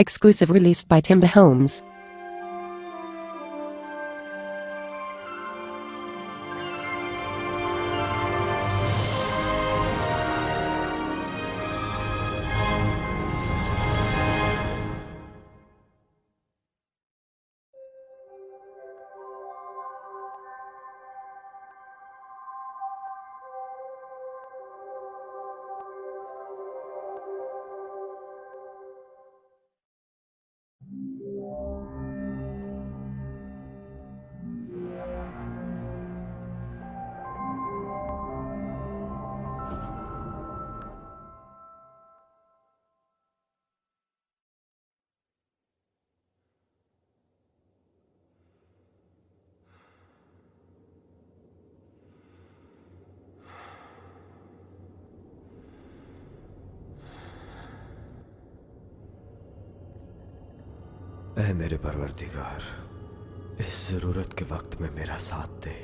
Exclusive released by Timber Homes. ऐ मेरे परवरदिगार, इस जरूरत के वक्त में मेरा साथ दे।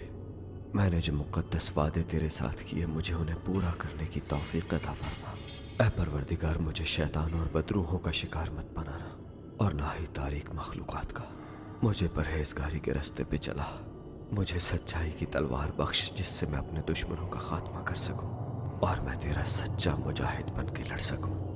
मैंने जो मुकद्दस वादे तेरे साथ किए, मुझे उन्हें पूरा करने की तौफीक अता फरमा। ऐ परवरदिगार, मुझे शैतान और बदरूहों का शिकार मत बनाना, और ना ही तारीक मखलूकात का। मुझे परहेजगारी के रास्ते पे चला। मुझे सच्चाई की तलवार बख्श, जिससे मैं अपने दुश्मनों का खात्मा कर सकूं और मैं तेरा सच्चा मुजाहिद बन के लड़ सकूं।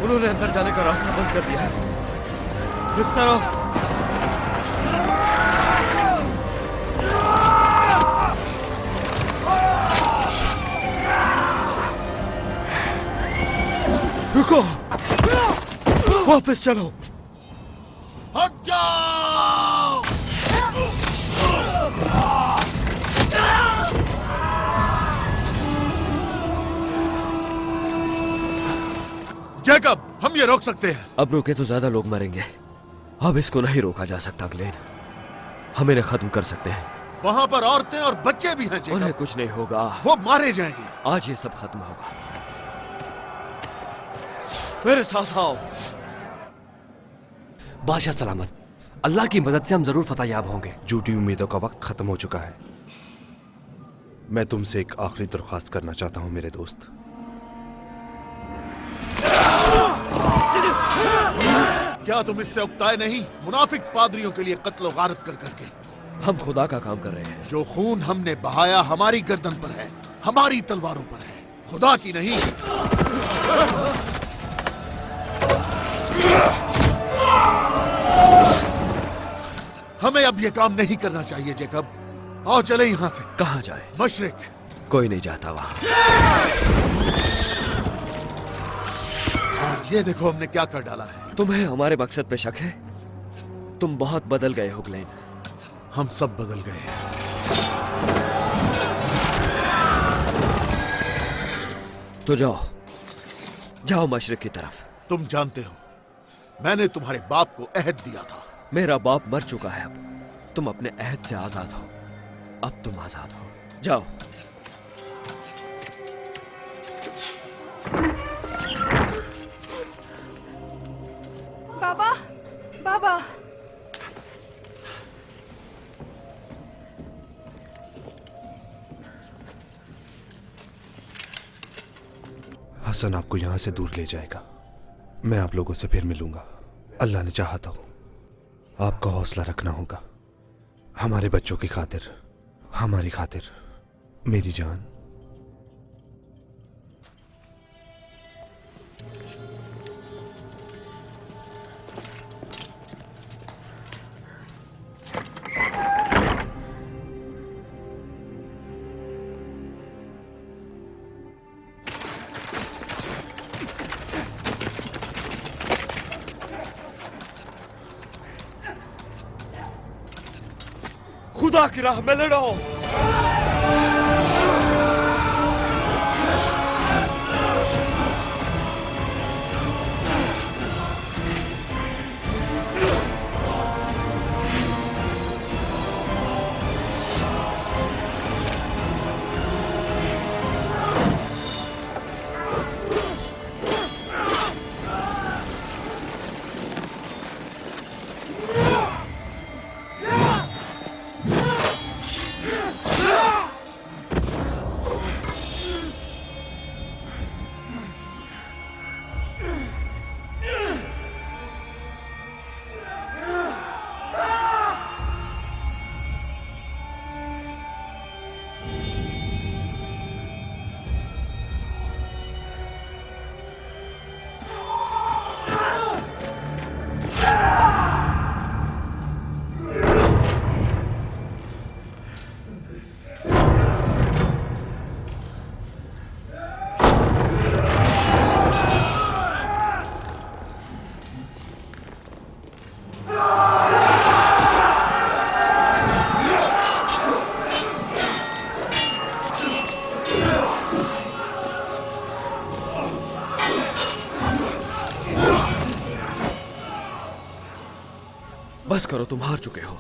उन्होंने अंदर जाने का रास्ता बंद कर दिया है। रुकता रहो। रुको, वापस चलो। हट जाओ! जैकब, हम ये रोक सकते हैं। अब रोके तो ज्यादा लोग मरेंगे। अब इसको नहीं रोका जा सकता ग्लेन। हम इन्हें खत्म कर सकते हैं। वहां पर औरतें और बच्चे भी हैं जैकब। उन्हें कुछ नहीं होगा। वो मारे जाएंगे। आज ये सब खत्म होगा। मेरे साथ आओ। बादशाह सलामत। अल्लाह की मदद से हम जरूर फतेहयाब होंगे। झूठी उम्मीदों का वक्त खत्म हो चुका है। मैं तुमसे एक आखिरी दरख्वास्त करना चाहता हूं मेरे दोस्त। क्या तुम इससे उकताए नहीं? मुनाफिक पादरियों के लिए कत्ल गारत कर करके। हम खुदा का काम कर रहे हैं। जो खून हमने बहाया हमारी गर्दन पर है, हमारी तलवारों पर है, खुदा की नहीं। हमें अब यह काम नहीं करना चाहिए जैकब। आओ चले यहां से। कहां जाए? मशरिक। कोई नहीं जाता वहां। ये देखो हमने क्या कर डाला है। तुम्हें हमारे मकसद पे शक है? तुम बहुत बदल गए हो ग्लेन। हम सब बदल गए हैं। तो जाओ, जाओ मशरिक की तरफ। तुम जानते हो, मैंने तुम्हारे बाप को अहद दिया था मेरा बाप मर चुका है। अब तुम अपने अहद से आजाद हो। अब तुम आजाद हो, जाओ। बाबा, बाबा। हसन आपको यहां से दूर ले जाएगा। मैं आप लोगों से फिर मिलूंगा। अल्लाह ने चाहा तो आपका हौसला रखना होगा, हमारे बच्चों की खातिर, हमारी खातिर। मेरी जान। खुदा की राह में लड़ो। बस करो, तुम हार चुके हो।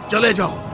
चले जाओ।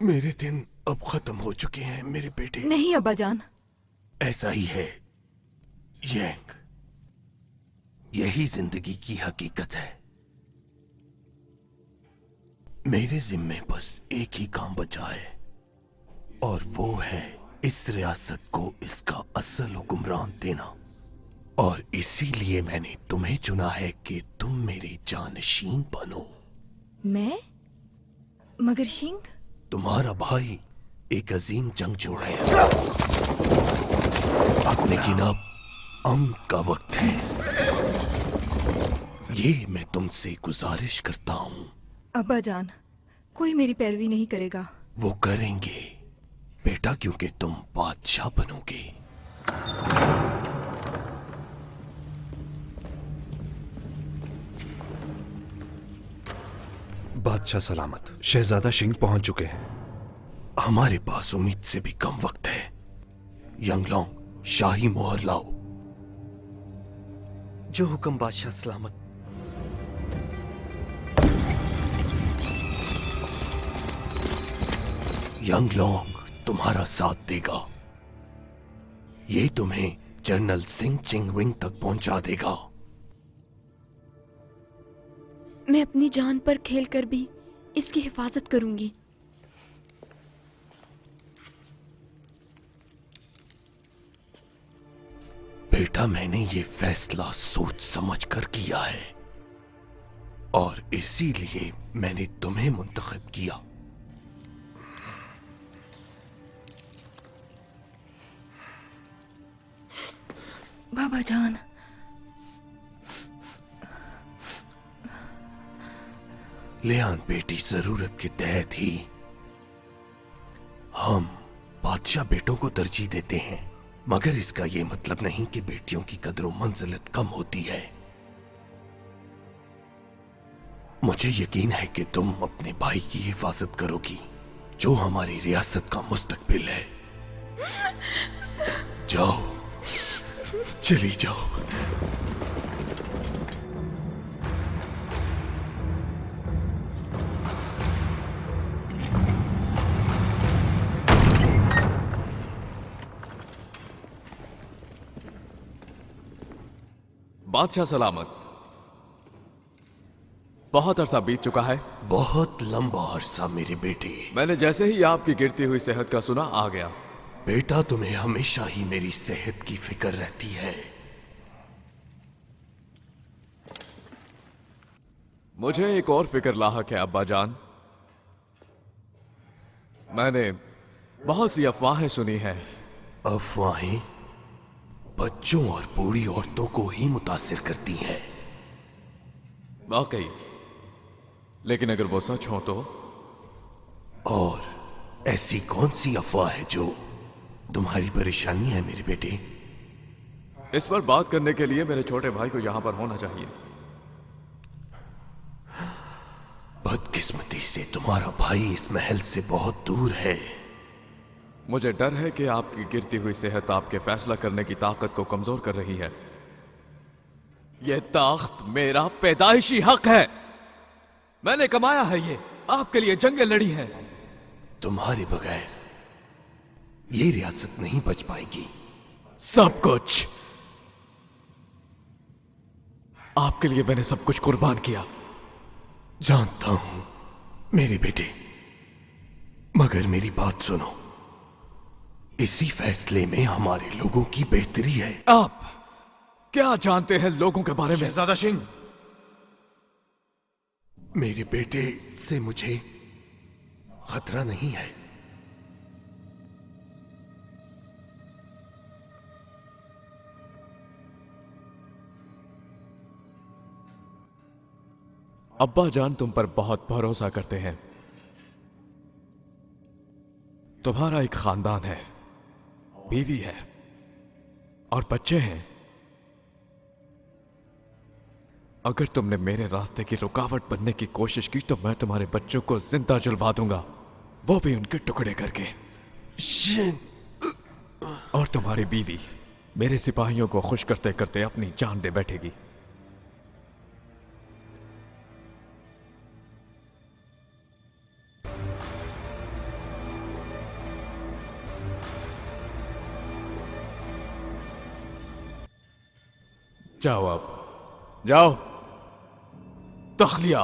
मेरे दिन अब खत्म हो चुके हैं मेरे बेटे। नहीं अब्बाजान। ऐसा ही है यैंग, यही जिंदगी की हकीकत है। मेरे जिम्मे बस एक ही काम बचा है, और वो है इस रियासत को इसका असल हुक्मरान देना। और इसीलिए मैंने तुम्हें चुना है कि तुम मेरे जानशीन बनो। मैं? मगर शिंग? तुम्हारा भाई एक अजीम जंगजू है, लेकिन अब अमन का वक्त है। ये मैं तुमसे गुजारिश करता हूं। अब्बाजान, कोई मेरी पैरवी नहीं करेगा। वो करेंगे बेटा, क्योंकि तुम बादशाह बनोगे। बादशाह सलामत। शहजादा सिंह पहुंच चुके हैं। हमारे पास उम्मीद से भी कम वक्त है। यंगलोंग, शाही मोहर लाओ। जो हुक्म बादशाह सलामत। यंगलोंग तुम्हारा साथ देगा। ये तुम्हें जनरल सिंह चिंगविंग तक पहुंचा देगा। मैं अपनी जान पर खेलकर भी इसकी हिफाजत करूंगी। बेटा, मैंने ये फैसला सोच समझ कर किया है और इसीलिए मैंने तुम्हें मुंतखब किया। बाबा जान, लियान बेटी, जरूरत के तहत ही हम बादशाह बेटों को तरजीह देते हैं, मगर इसका यह मतलब नहीं कि बेटियों की कदर मंजिलत कम होती है। मुझे यकीन है कि तुम अपने भाई की हिफाजत करोगी, जो हमारी रियासत का मुस्तकबिल है। जाओ, चली जाओ। बादशाह सलामत। बहुत अरसा बीत चुका है। बहुत लंबा अरसा मेरे बेटे। मैंने जैसे ही आपकी गिरती हुई सेहत का सुना, आ गया। बेटा, तुम्हें हमेशा ही मेरी सेहत की फिक्र रहती है। मुझे एक और फिक्र लाहक है अब्बा जान। मैंने बहुत सी अफवाहें सुनी हैं। अफवाहें बच्चों और बूढ़ी औरतों को ही मुतासिर करती हैं। वाकई, लेकिन अगर वो सच हो तो? और ऐसी कौन सी अफवाह है जो तुम्हारी परेशानी है मेरे बेटे? इस पर बात करने के लिए मेरे छोटे भाई को यहां पर होना चाहिए। बदकिस्मती से तुम्हारा भाई इस महल से बहुत दूर है। मुझे डर है कि आपकी गिरती हुई सेहत आपके फैसला करने की ताकत को कमजोर कर रही है। यह ताख्त मेरा पैदाइशी हक है। मैंने कमाया है ये, आपके लिए जंगें लड़ी हैं। तुम्हारे बगैर ये रियासत नहीं बच पाएगी। सब कुछ आपके लिए मैंने सब कुछ कुर्बान किया। जानता हूं मेरे बेटे, मगर मेरी बात सुनो। इसी फैसले में हमारे लोगों की बेहतरी है। आप क्या जानते हैं लोगों के बारे में? शहजादा सिंह, मेरे बेटे से मुझे खतरा नहीं है। अब्बा जान तुम पर बहुत भरोसा करते हैं। तुम्हारा एक खानदान है, बीवी है और बच्चे हैं। अगर तुमने मेरे रास्ते की रुकावट बनने की कोशिश की तो मैं तुम्हारे बच्चों को जिंदा जलवा दूंगा, वो भी उनके टुकड़े करके। और तुम्हारी बीवी मेरे सिपाहियों को खुश करते करते अपनी जान दे बैठेगी। जाओ, अब जाओ। तखलिया।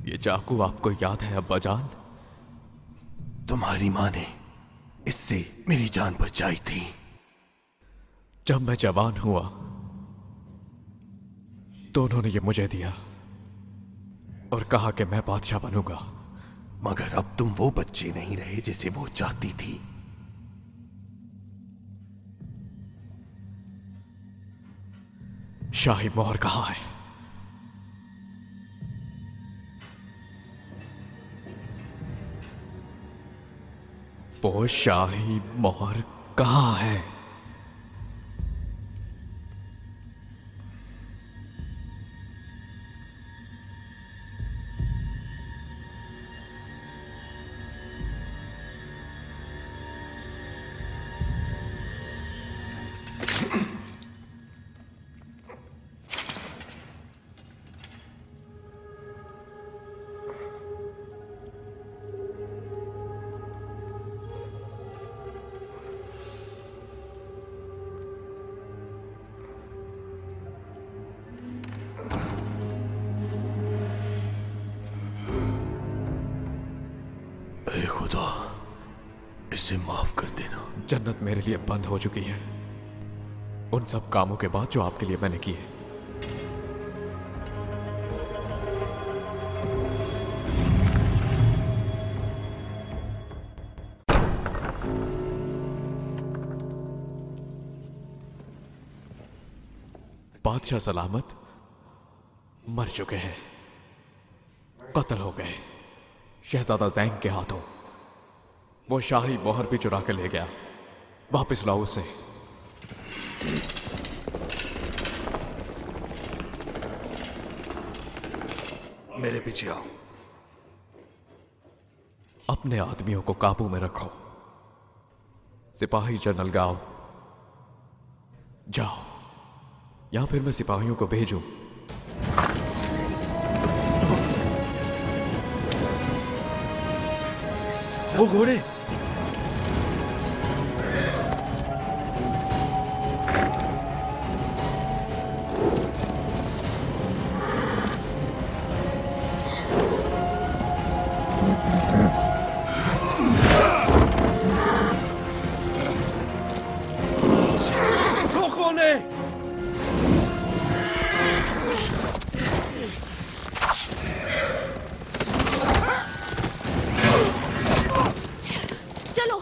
ये चाकू आपको याद है अब्बा जान? तुम्हारी मां ने इससे मेरी जान बचाई थी। जब मैं जवान हुआ तो उन्होंने ये मुझे दिया और कहा कि मैं बादशाह बनूंगा। मगर अब तुम वो बच्चे नहीं रहे जिसे वो चाहती थी। शाही मोहर कहां है? वो शाही मोहर कहां है? ऐ खुदा, इसे माफ कर देना। जन्नत मेरे लिए बंद हो चुकी है उन सब कामों के बाद जो आपके लिए मैंने किए। बादशाह सलामत मर चुके हैं, कत्ल हो गए शहजादा जैन के हाथों। वो शाही मोहर भी चुरा के ले गया। वापस लाओ उसे। मेरे पीछे आओ। अपने आदमियों को काबू में रखो। सिपाही जनरल गाओ, जाओ, या फिर मैं सिपाहियों को भेजूं? वो घोड़े! रोको उन्हें! चलो।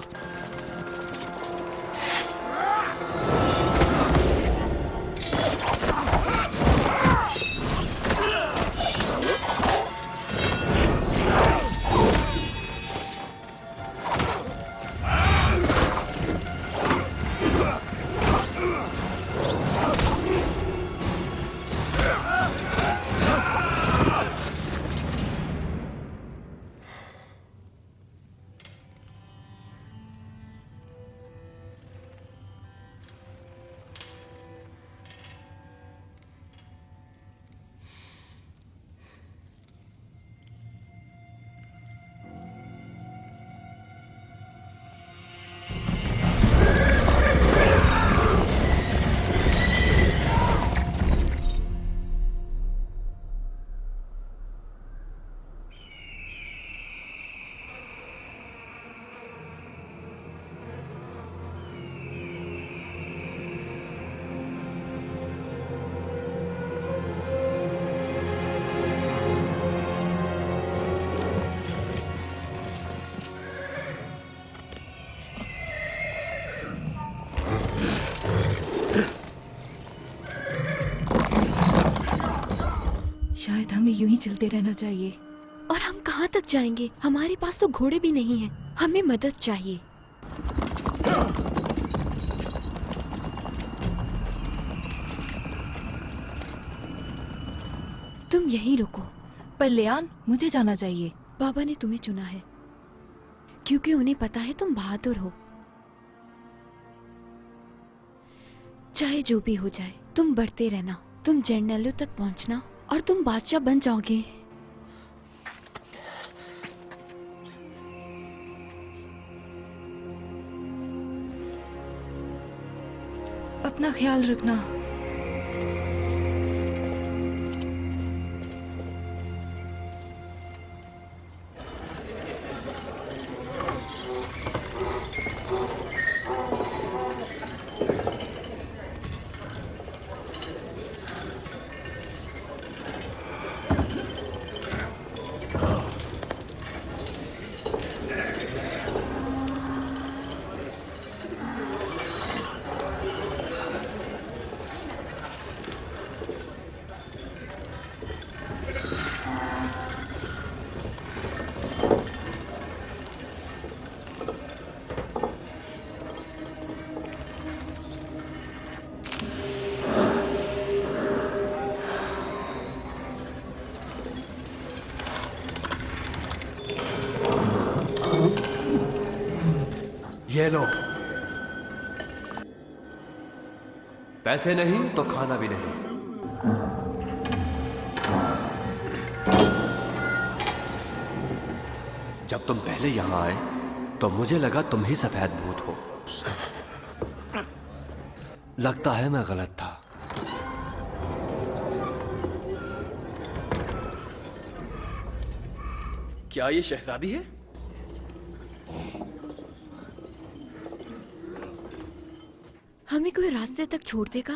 शायद हमें यूं ही चलते रहना चाहिए। और हम कहाँ तक जाएंगे? हमारे पास तो घोड़े भी नहीं हैं। हमें मदद चाहिए। तुम यहीं रुको। पर लियान, मुझे जाना चाहिए। बाबा ने तुम्हें चुना है क्योंकि उन्हें पता है तुम बहादुर हो। चाहे जो भी हो जाए, तुम बढ़ते रहना। तुम जर्नैलो तक पहुंचना और तुम बादशाह बन जाओगे। अपना ख्याल रखना। ये लो। पैसे नहीं तो खाना भी नहीं। जब तुम पहले यहां आए तो मुझे लगा तुम ही सफेद भूत हो। लगता है मैं गलत था। क्या ये शहजादी है? हमें कोई रास्ते तक छोड़ देगा?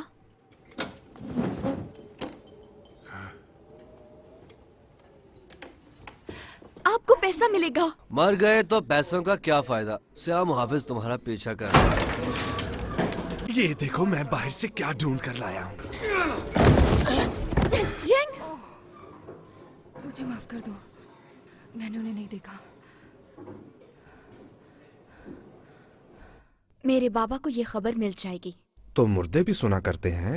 आपको पैसा मिलेगा। मर गए तो पैसों का क्या फायदा? श्याम हाफिज तुम्हारा पीछा कर रहा है। ये देखो मैं बाहर से क्या ढूंढ कर लाया हूं। यंग, मुझे माफ कर दो, मैंने उन्हें नहीं देखा। मेरे बाबा को ये खबर मिल जाएगी। तो मुर्दे भी सुना करते हैं?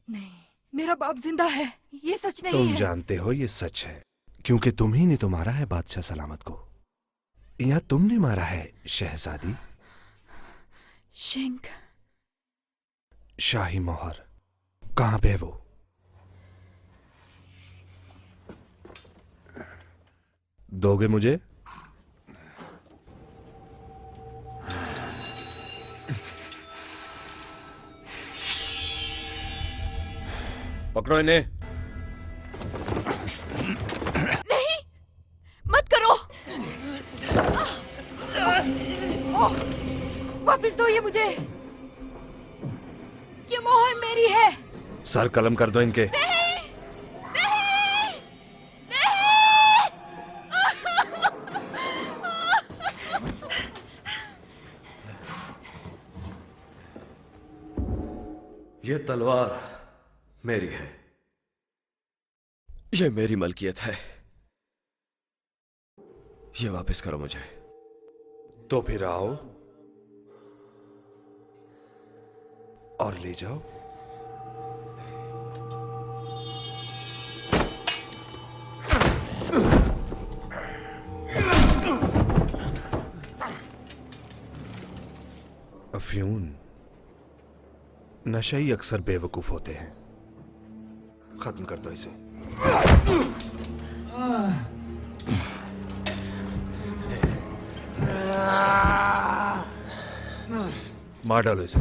नहीं, मेरा बाप जिंदा है, ये सच नहीं तुम है। जानते हो ये सच है, क्योंकि तुम ही ने तो मारा है बादशाह सलामत को, या तुमने मारा है शहजादी? शेंक। शाही मोहर कहां पे है वो? दोगे मुझे? पकड़ो इन्हें। नहीं, मत करो। वापिस दो ये मुझे, ये मोहर मेरी है। सर कलम कर दो इनके। नहीं, नहीं, ये तलवार मेरी है। ये मेरी मलकियत है। ये वापस करो मुझे। तो फिर आओ और ले जाओ। अफ्यून, नशे ही अक्सर बेवकूफ होते हैं। खत्म कर दो इसे। मार डालो इसे।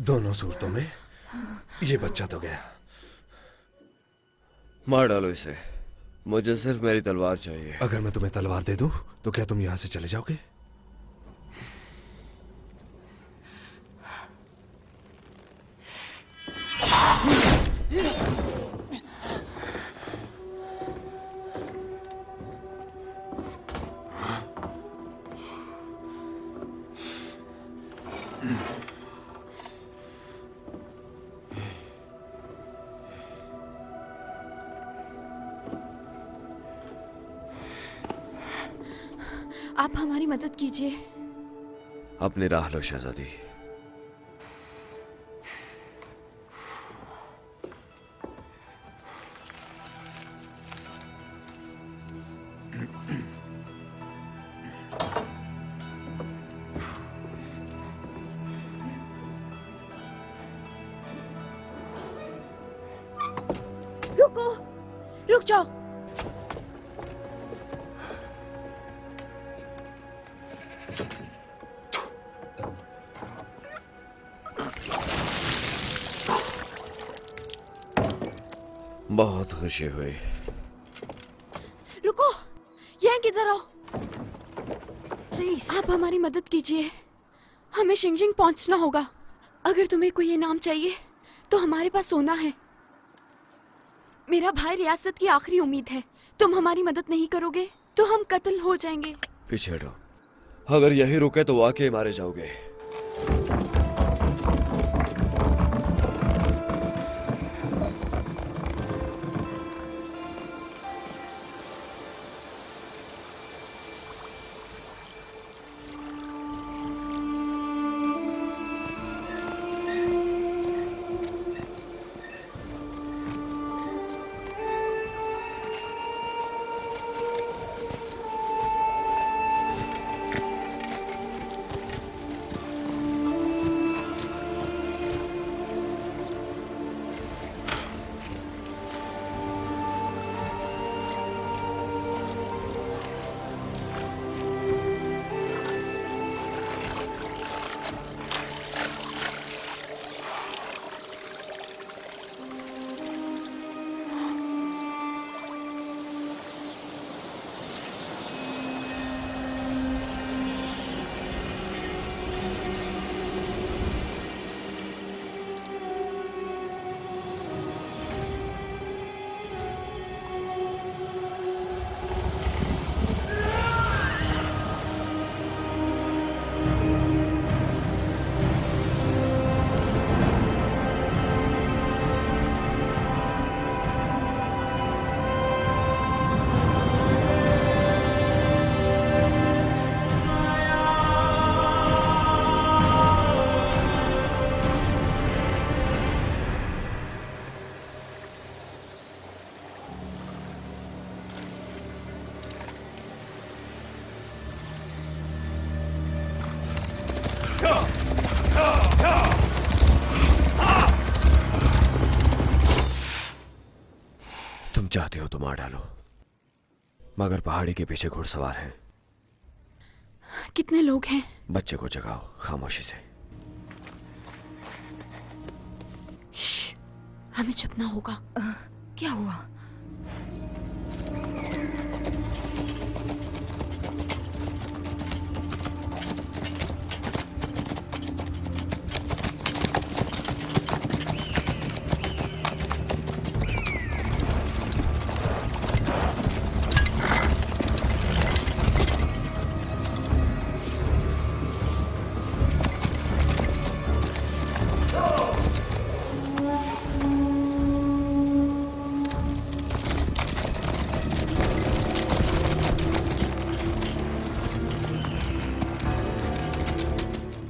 दोनों सूरतों में ये बच्चा तो गया। मार डालो इसे। मुझे सिर्फ मेरी तलवार चाहिए। अगर मैं तुम्हें तलवार दे दूं तो क्या तुम यहां से चले जाओगे? आप हमारी मदद कीजिए। अपनी राह लो शहजादी। रुको, रुक जाओ। बहुत खुशी हुई। रुको, यहाँ किधर आओ। प्लीज। आप हमारी मदद कीजिए, हमें शिंगजिंग पहुंचना होगा। अगर तुम्हें कोई इनाम चाहिए तो हमारे पास सोना है। मेरा भाई रियासत की आखिरी उम्मीद है। तुम हमारी मदद नहीं करोगे तो हम कत्ल हो जाएंगे। पीछे हटो, अगर यही रुके तो वाकई मारे जाओगे। तुम चाहते हो तो मार डालो, मगर पहाड़ी के पीछे घुड़सवार हैं। कितने लोग हैं? बच्चे को जगाओ खामोशी से। श्श, हमें छुपना होगा। क्या हुआ?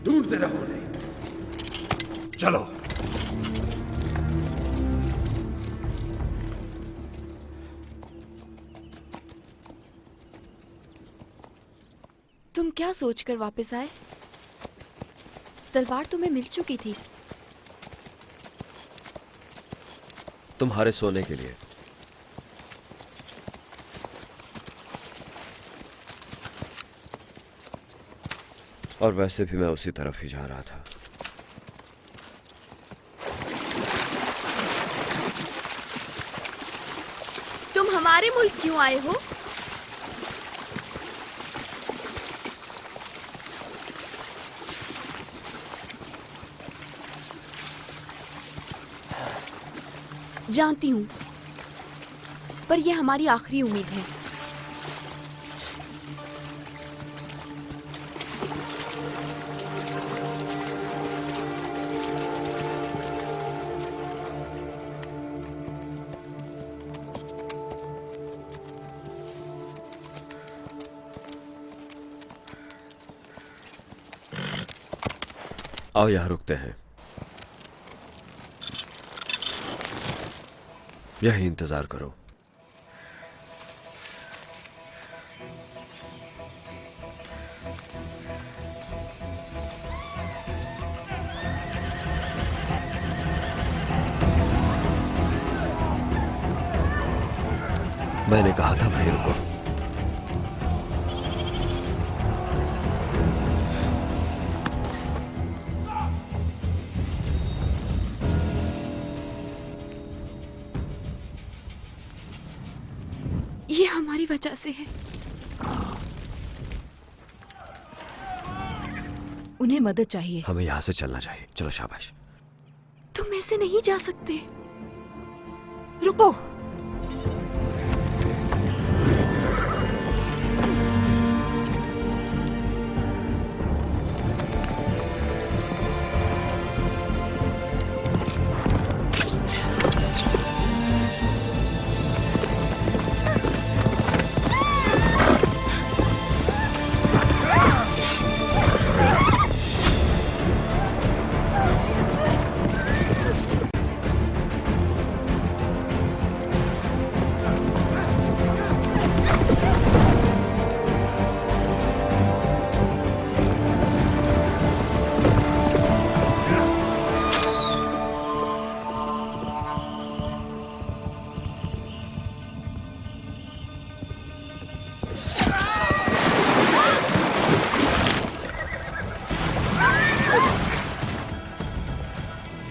ढूंढते रहो उन्हें। चलो। तुम क्या सोचकर वापस आए? तलवार तुम्हें मिल चुकी थी। तुम्हारे सोने के लिए। और वैसे भी मैं उसी तरफ ही जा रहा था। तुम हमारे मुल्क क्यों आए हो? जानती हूं, पर यह हमारी आखिरी उम्मीद है। आओ यहां रुकते हैं, यही इंतजार करो। मैंने कहा था भाई रुको। ये हमारी वजह से है। उन्हें मदद चाहिए। हमें यहां से चलना चाहिए। चलो शाबाश। तुम ऐसे नहीं जा सकते। रुको।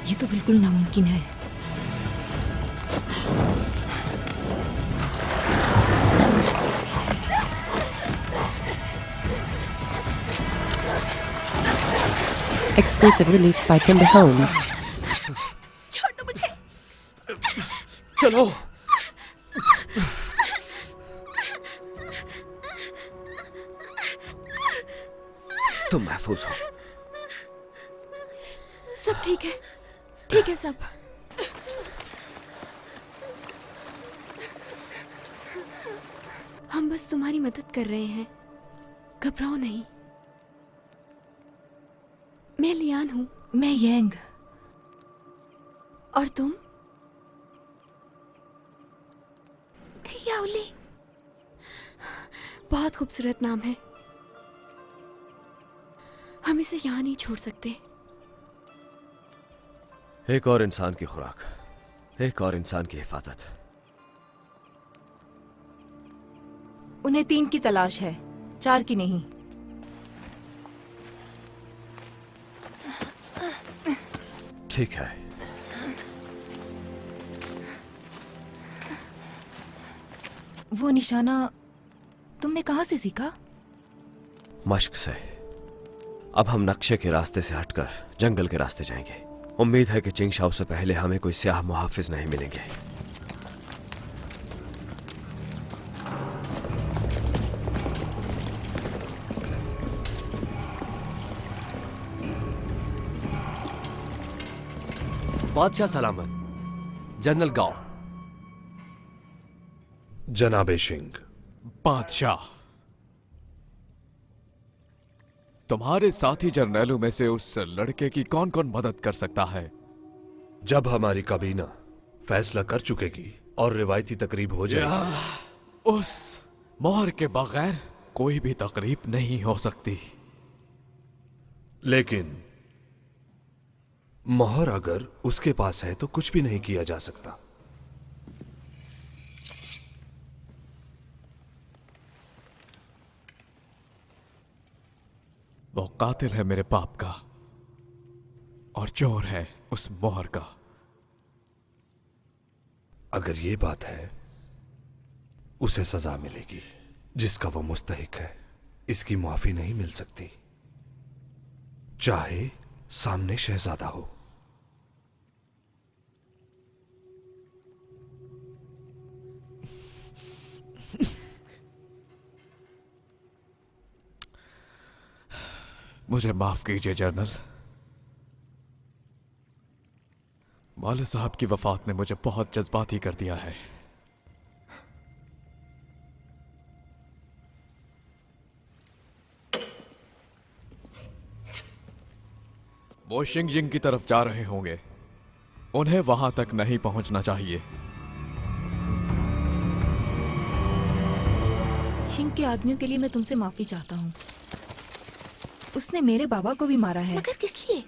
ये तो बिल्कुल नामुमकिन है। Exclusive released by Timber Homes. छोड़ दो मुझे। चलो। तुम महफूज हो। सब ठीक है, ठीक है सब। हम बस तुम्हारी मदद कर रहे हैं, घबराओ नहीं। मैं लियान हूँ। मैं यंग। और तुम? याओली। बहुत खूबसूरत नाम है। हम इसे यहाँ नहीं छोड़ सकते। एक और इंसान की खुराक, एक और इंसान की हिफाजत। उन्हें 3 की तलाश है, 4 की नहीं। ठीक है। वो निशाना तुमने कहां से सीखा? मश्क से। अब हम नक्शे के रास्ते से हटकर जंगल के रास्ते जाएंगे। उम्मीद है कि चिंगशाओ से पहले हमें कोई स्याह मुहाफिज नहीं मिलेंगे। बादशाह सलामत। जनरल गांव। जनाबे सिंह। बादशाह, तुम्हारे साथी जर्नैलों में से उस लड़के की कौन कौन मदद कर सकता है? जब हमारी काबीना फैसला कर चुकेगी और रिवायती तकरीब हो जाएगी। उस मोहर के बगैर कोई भी तकरीब नहीं हो सकती। लेकिन मोहर अगर उसके पास है तो कुछ भी नहीं किया जा सकता। वो कातिल है मेरे बाप का और चोर है उस मोहर का। अगर ये बात है, उसे सजा मिलेगी जिसका वो मुस्तहिक है। इसकी माफी नहीं मिल सकती, चाहे सामने शहजादा हो। मुझे माफ कीजिए जनरल। मौलवी साहब की वफात ने मुझे बहुत जज्बाती कर दिया है। वो शिंगजिंग की तरफ जा रहे होंगे। उन्हें वहां तक नहीं पहुंचना चाहिए। शिंग के आदमियों के लिए मैं तुमसे माफी चाहता हूँ। उसने मेरे बाबा को भी मारा है। मगर किस लिए?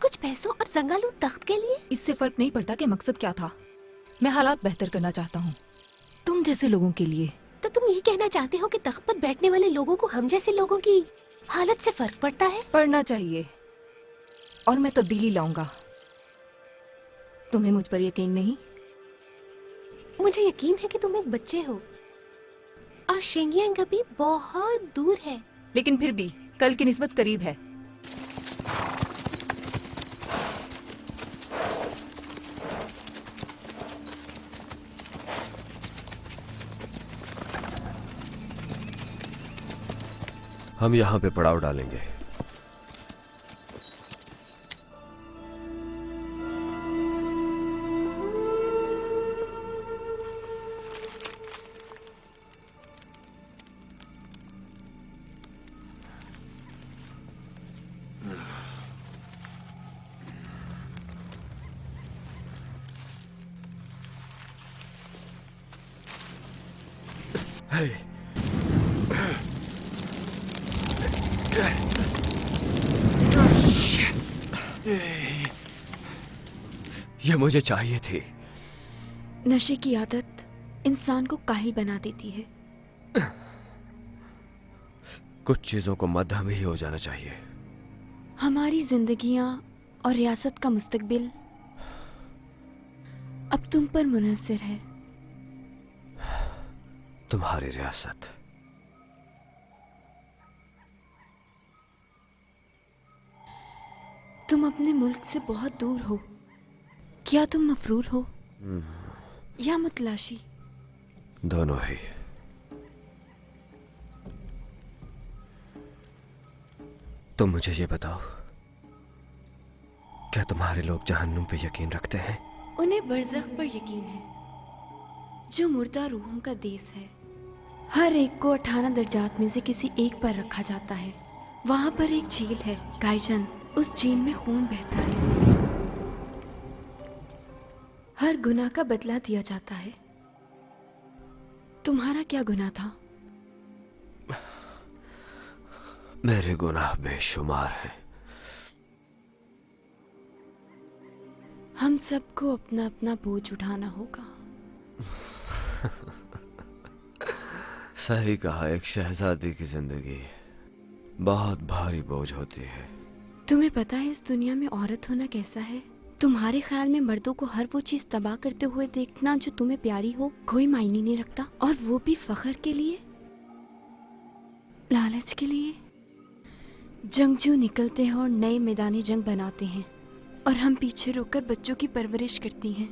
कुछ पैसों और जंगालू तख्त के लिए? इससे फर्क नहीं पड़ता कि मकसद क्या था। मैं हालात बेहतर करना चाहता हूँ। तुम जैसे लोगों के लिए। तो तुम ये कहना चाहते हो कि तख्त पर बैठने वाले लोगों को हम जैसे लोगों की हालत से फर्क पड़ता है? पढ़ना चाहिए और मैं तब्दीली लाऊंगा। तुम्हें मुझ पर यकीन नहीं? मुझे यकीन है कि तुम एक बच्चे हो और शेंगियांग अभी बहुत दूर है। लेकिन फिर भी कल की निस्बत करीब है। हम यहां पे पड़ाव डालेंगे। ये मुझे चाहिए थी। नशे की आदत इंसान को काहिल बना देती है। कुछ चीजों को मद्दम ही हो जाना चाहिए। हमारी जिंदगियां और रियासत का मुस्तकबिल अब तुम पर मुनहसर है। तुम्हारी रियासत। तुम अपने मुल्क से बहुत दूर हो। क्या तुम मफरूर हो या मुतलाशी? दोनों ही। तुम मुझे ये बताओ, क्या तुम्हारे लोग जहन्नुम पे यकीन रखते हैं? उन्हें बरज़ख पर यकीन है, जो मुर्दा रूहों का देश है। हर एक को 18 दर्जात में से किसी एक पर रखा जाता है। वहां पर एक झील है गाइजन, उस झील में खून बहता है। हर गुनाह का बदला दिया जाता है। तुम्हारा क्या गुनाह था? मेरे गुनाह बेशुमार हैं। हम सबको अपना अपना बोझ उठाना होगा। सही कहा, एक शहजादी की जिंदगी बहुत भारी बोझ होती है। तुम्हें पता है इस दुनिया में औरत होना कैसा है? तुम्हारे ख्याल में मर्दों को हर वो चीज तबाह करते हुए देखना जो तुम्हें प्यारी हो कोई मायने नहीं रखता, और वो भी फख्र के लिए, लालच के लिए। जंगजू निकलते हैं और नए मैदानी जंग बनाते हैं, और हम पीछे रुककर बच्चों की परवरिश करती हैं।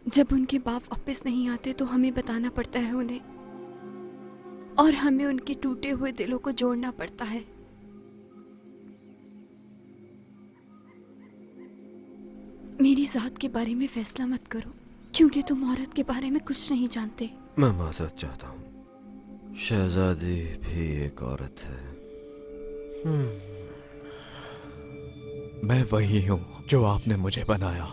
जब उनके बाप वापस नहीं आते तो हमें बताना पड़ता है उन्हें, और हमें उनके टूटे हुए दिलों को जोड़ना पड़ता है। मेरी जात के बारे में फैसला मत करो, क्योंकि तुम औरत के बारे में कुछ नहीं जानते। मैं माजरत चाहता हूँ, शहजादी भी एक औरत है। मैं वही हूं जो आपने मुझे बनाया।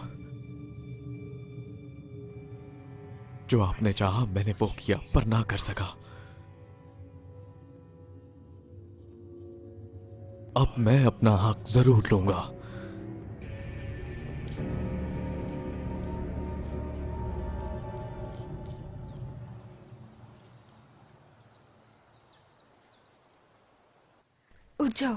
जो आपने चाहा मैंने वो किया, पर ना कर सका। अब मैं अपना हक जरूर लूंगा। उठ जाओ।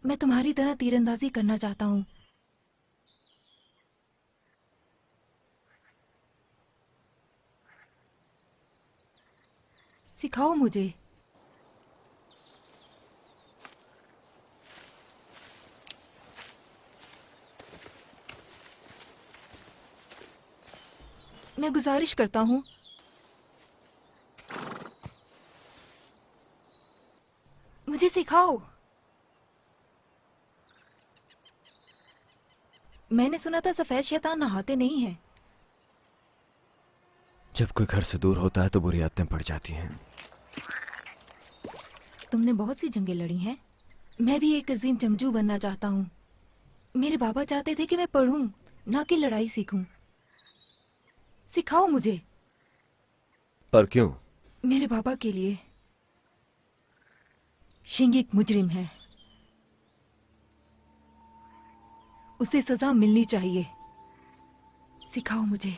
मैं तुम्हारी तरह तीरंदाजी करना चाहता हूं। सिखाओ मुझे। मैं गुजारिश करता हूं, मुझे सिखाओ। मैंने सुना था सफेद शैतान नहाते नहीं हैं। जब कोई घर से दूर होता है तो बुरी आदतें पड़ जाती हैं। तुमने बहुत सी जंगें लड़ी हैं। मैं भी एक अजीम जंगजू बनना चाहता हूँ। मेरे बाबा चाहते थे कि मैं पढ़ूं, ना कि लड़ाई सीखूं। सिखाओ मुझे। पर क्यों? मेरे बाबा के लिए। शिंग एक मुजरिम है। उसे सजा मिलनी चाहिए। सिखाओ मुझे।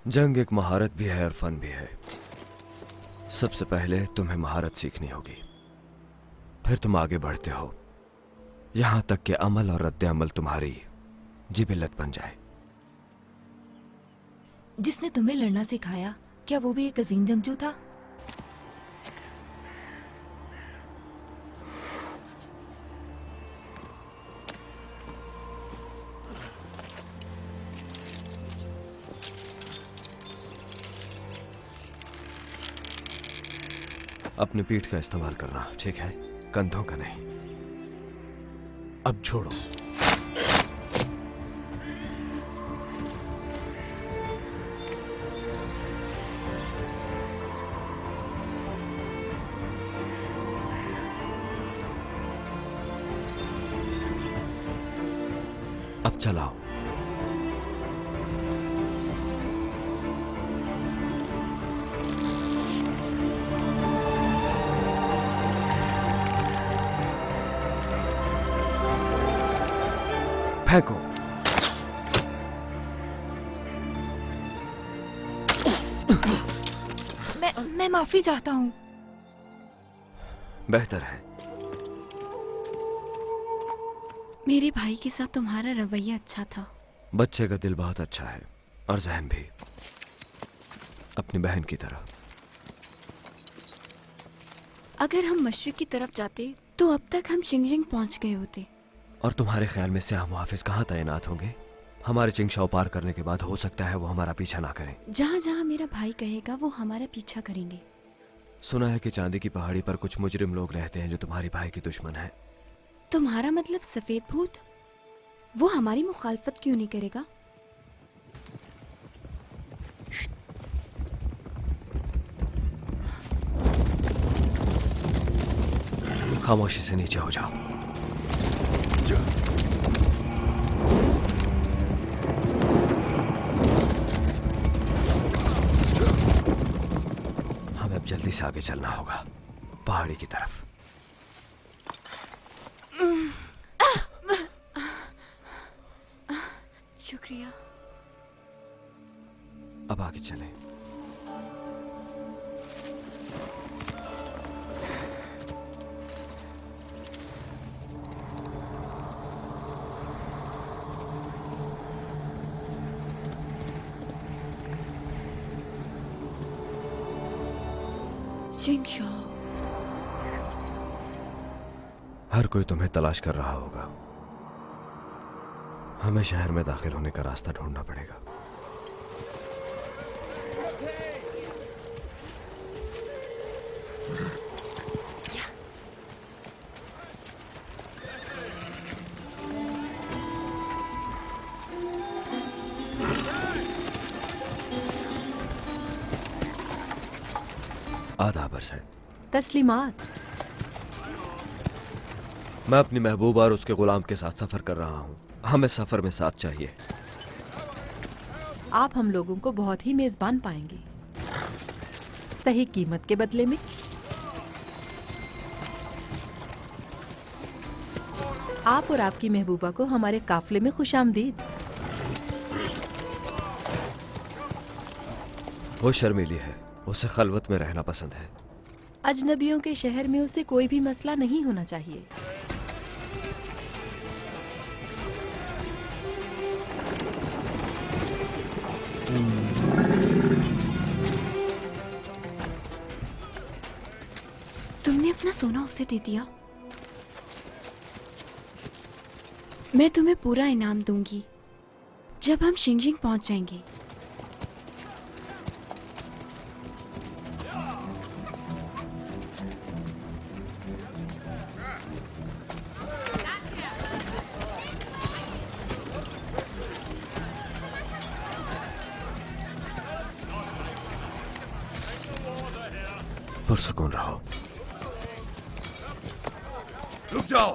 जंग एक महारत भी है और फन भी है। सबसे पहले तुम्हें महारत सीखनी होगी, फिर तुम आगे बढ़ते हो यहां तक कि अमल और रद्द अमल तुम्हारी जिबिलत बन जाए। जिसने तुम्हें लड़ना सिखाया, क्या वो भी एक अजीम जंगजू था? अपनी पीठ का इस्तेमाल करना, ठीक है? कंधों का नहीं। अब छोड़ो। अब चलाओ। फेंको। मैं माफी चाहता हूँ। बेहतर है। मेरे भाई के साथ तुम्हारा रवैया अच्छा था। बच्चे का दिल बहुत अच्छा है और जहन भी, अपनी बहन की तरह। अगर हम मशरिक की तरफ जाते तो अब तक हम शिंगजिंग पहुंच गए होते। और तुम्हारे ख्याल में स्याह मुहाफिज कहां तैनात होंगे? हमारे चिंगशाओ पार करने के बाद हो सकता है वो हमारा पीछा ना करें। जहां जहां मेरा भाई कहेगा वो हमारा पीछा करेंगे। सुना है कि चांदी की पहाड़ी पर कुछ मुजरिम लोग रहते हैं जो तुम्हारे भाई के दुश्मन हैं। तुम्हारा मतलब सफेद भूत? वो हमारी मुखालफत क्यों नहीं करेगा? खामोशी से नीचे हो जाओ। हमें अब जल्दी से आगे चलना होगा, पहाड़ी की तरफ। शुक्रिया। अब आगे चलें। हर कोई तुम्हें तलाश कर रहा होगा। हमें शहर में दाखिल होने का रास्ता ढूंढना पड़ेगा। आधा बरस है। तस्लीमात। मैं अपनी महबूबा और उसके गुलाम के साथ सफर कर रहा हूं। हमें सफर में साथ चाहिए। आप हम लोगों को बहुत ही मेजबान पाएंगे, सही कीमत के बदले में। आप और आपकी महबूबा को हमारे काफिले में खुशामदीद। वो शर्मीली है, उसे खलवत में रहना पसंद है। अजनबियों के शहर में उसे कोई भी मसला नहीं होना चाहिए। तुमने अपना सोना उसे दे दिया। मैं तुम्हें पूरा इनाम दूंगी जब हम शिंगजिंग पहुंच जाएंगे। पुरसुकून रहो। रुक जाओ।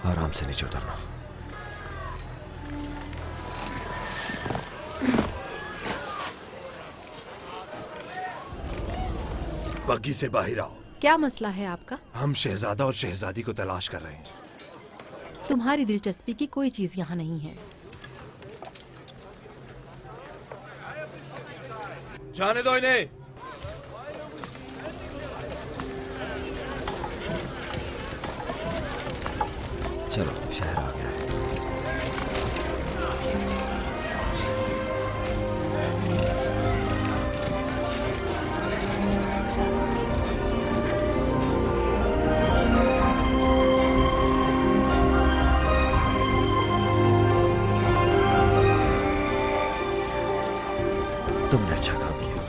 आराम से नीचे उतरना। बग्गी से बाहर आओ। क्या मसला है आपका? हम शहजादा और शहजादी को तलाश कर रहे हैं। तुम्हारी दिलचस्पी की कोई चीज यहाँ नहीं है। जाने दो इन्हें। चलो शहर आ गया है। तुमने अच्छा काम किया।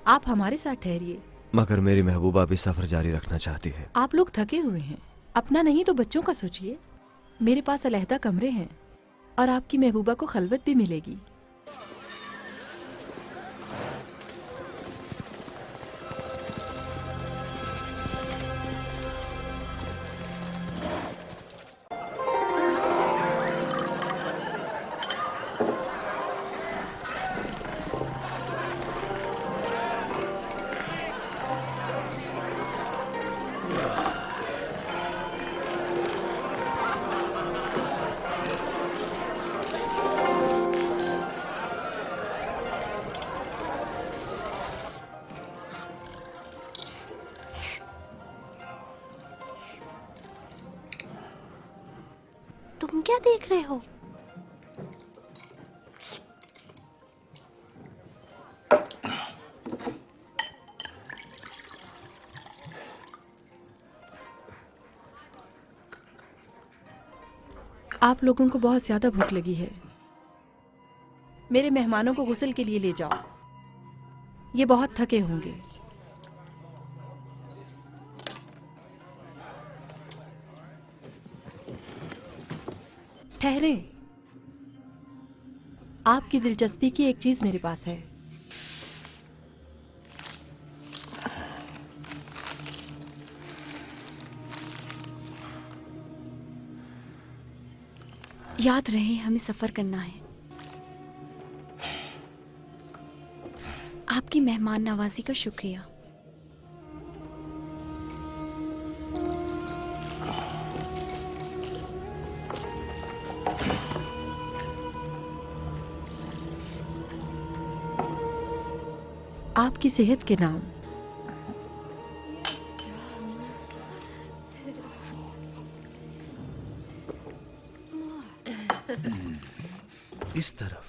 आप हमारे साथ ठहरिए। मगर मेरी महबूबा भी सफर जारी रखना चाहती है। आप लोग थके हुए हैं, अपना नहीं तो बच्चों का सोचिए। मेरे पास अलहदा कमरे हैं और आपकी महबूबा को खलवत भी मिलेगी। तुम क्या देख रहे हो? आप लोगों को बहुत ज्यादा भूख लगी है। मेरे मेहमानों को गुस्ल के लिए ले जाओ, ये बहुत थके होंगे। ठहरे, आपकी दिलचस्पी की एक चीज मेरे पास है। याद रहे हमें सफर करना है। आपकी मेहमान नवाजी का शुक्रिया। आपकी सेहत के नाम। इस तरफ।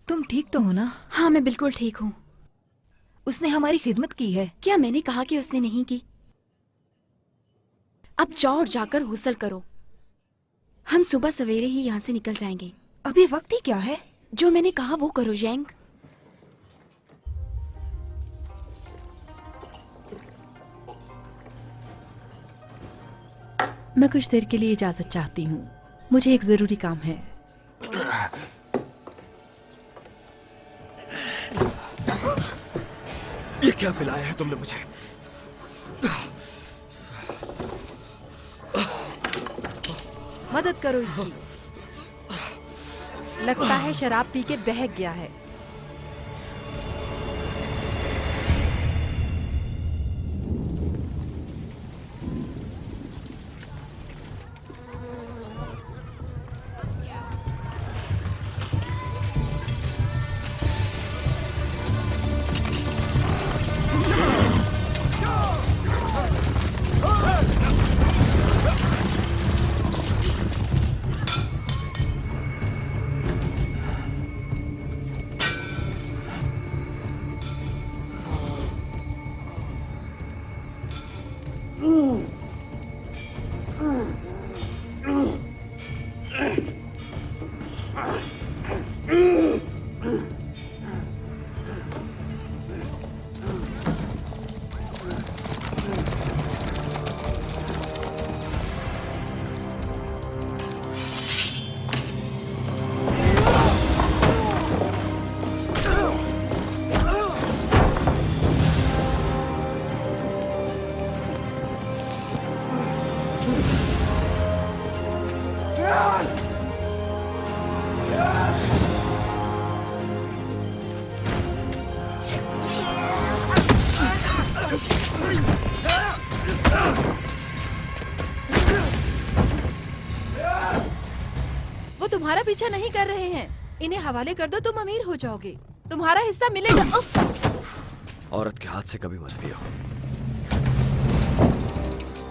तुम ठीक तो हो ना? हाँ, मैं बिल्कुल ठीक हूँ। उसने हमारी खिदमत की है। क्या मैंने कहा कि उसने नहीं की? अब जाओ और जाकर गुस्ल करो। हम सुबह सवेरे ही यहाँ से निकल जाएंगे। अभी वक्त ही क्या है? जो मैंने कहा वो करो जैंग। मैं कुछ देर के लिए इजाजत चाहती हूँ, मुझे एक जरूरी काम है। ये क्या पिलाया है तुमने मुझे? मदद करो इसकी। लगता है शराब पी के बहक गया है। तुम्हारा पीछा नहीं कर रहे हैं। इन्हें हवाले कर दो, तुम अमीर हो जाओगे, तुम्हारा हिस्सा मिलेगा। औरत के हाथ से कभी मत पियो।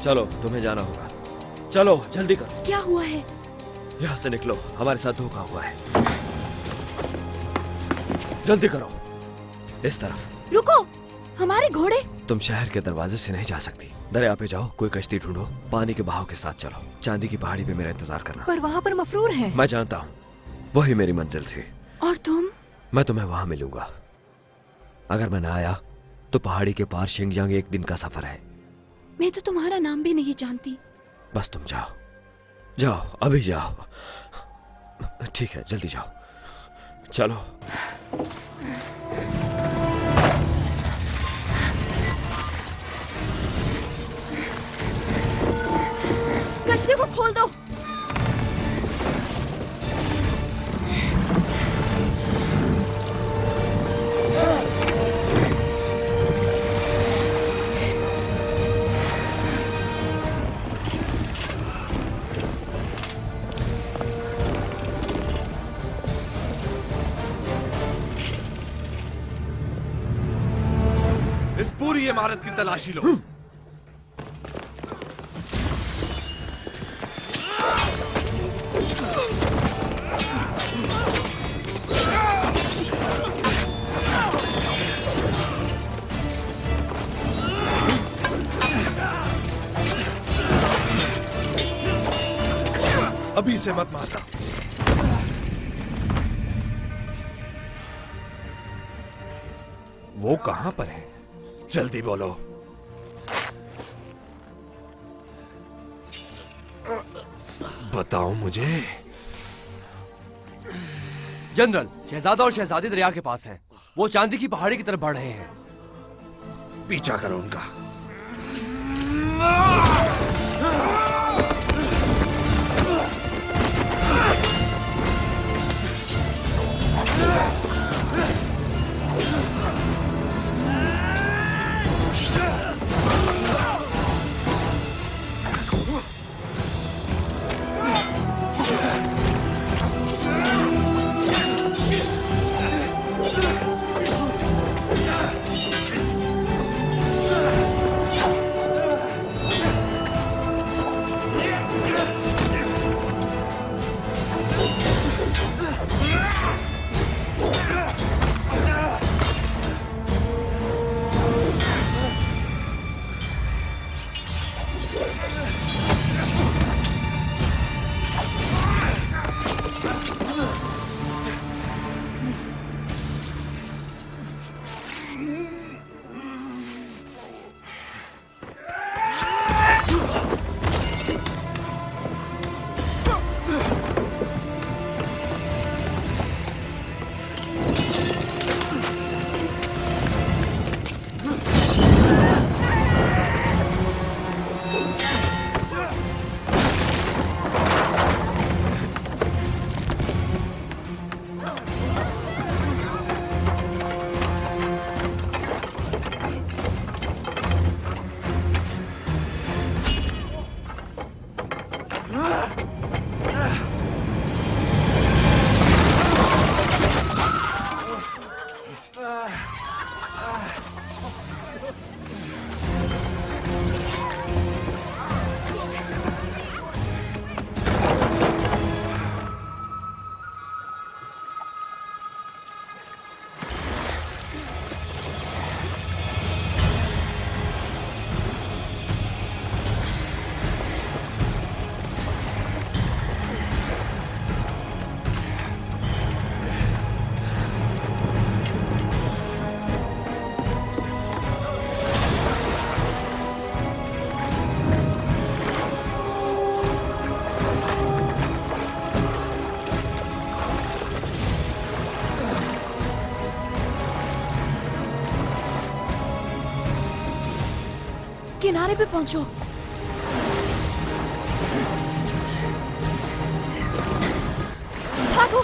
चलो, तुम्हें जाना होगा। चलो, जल्दी करो। क्या हुआ है? यहां से निकलो, हमारे साथ धोखा हुआ है। जल्दी करो, इस तरफ। रुको, हमारे घोड़े। तुम शहर के दरवाजे से नहीं जा सकती। दरिया पे जाओ, कोई कश्ती ढूंढो, पानी के बहाव के साथ चलो। चांदी की पहाड़ी पे मेरा इंतजार करना। पर वहाँ पर मफरूर है। मैं जानता हूँ, वही मेरी मंजिल थी। और तुम? मैं तुम्हें वहां मिलूंगा। अगर मैं ना आया तो पहाड़ी के पार शिंगयांग एक दिन का सफर है। मैं तो तुम्हारा नाम भी नहीं जानती। बस तुम जाओ, जाओ, अभी जाओ। ठीक है, जल्दी जाओ। चलो। कश्ती को खोल दो। इस पूरी इमारत की तलाशी लो। अभी से मत मारना। वो कहां पर है? जल्दी बोलो। बताओ मुझे। जनरल, शहजादा और शहजादी दरिया के पास हैं। वो चांदी की पहाड़ी की तरफ बढ़ रहे हैं। पीछा करो उनका। किनारे पे पहुंचो। भागो।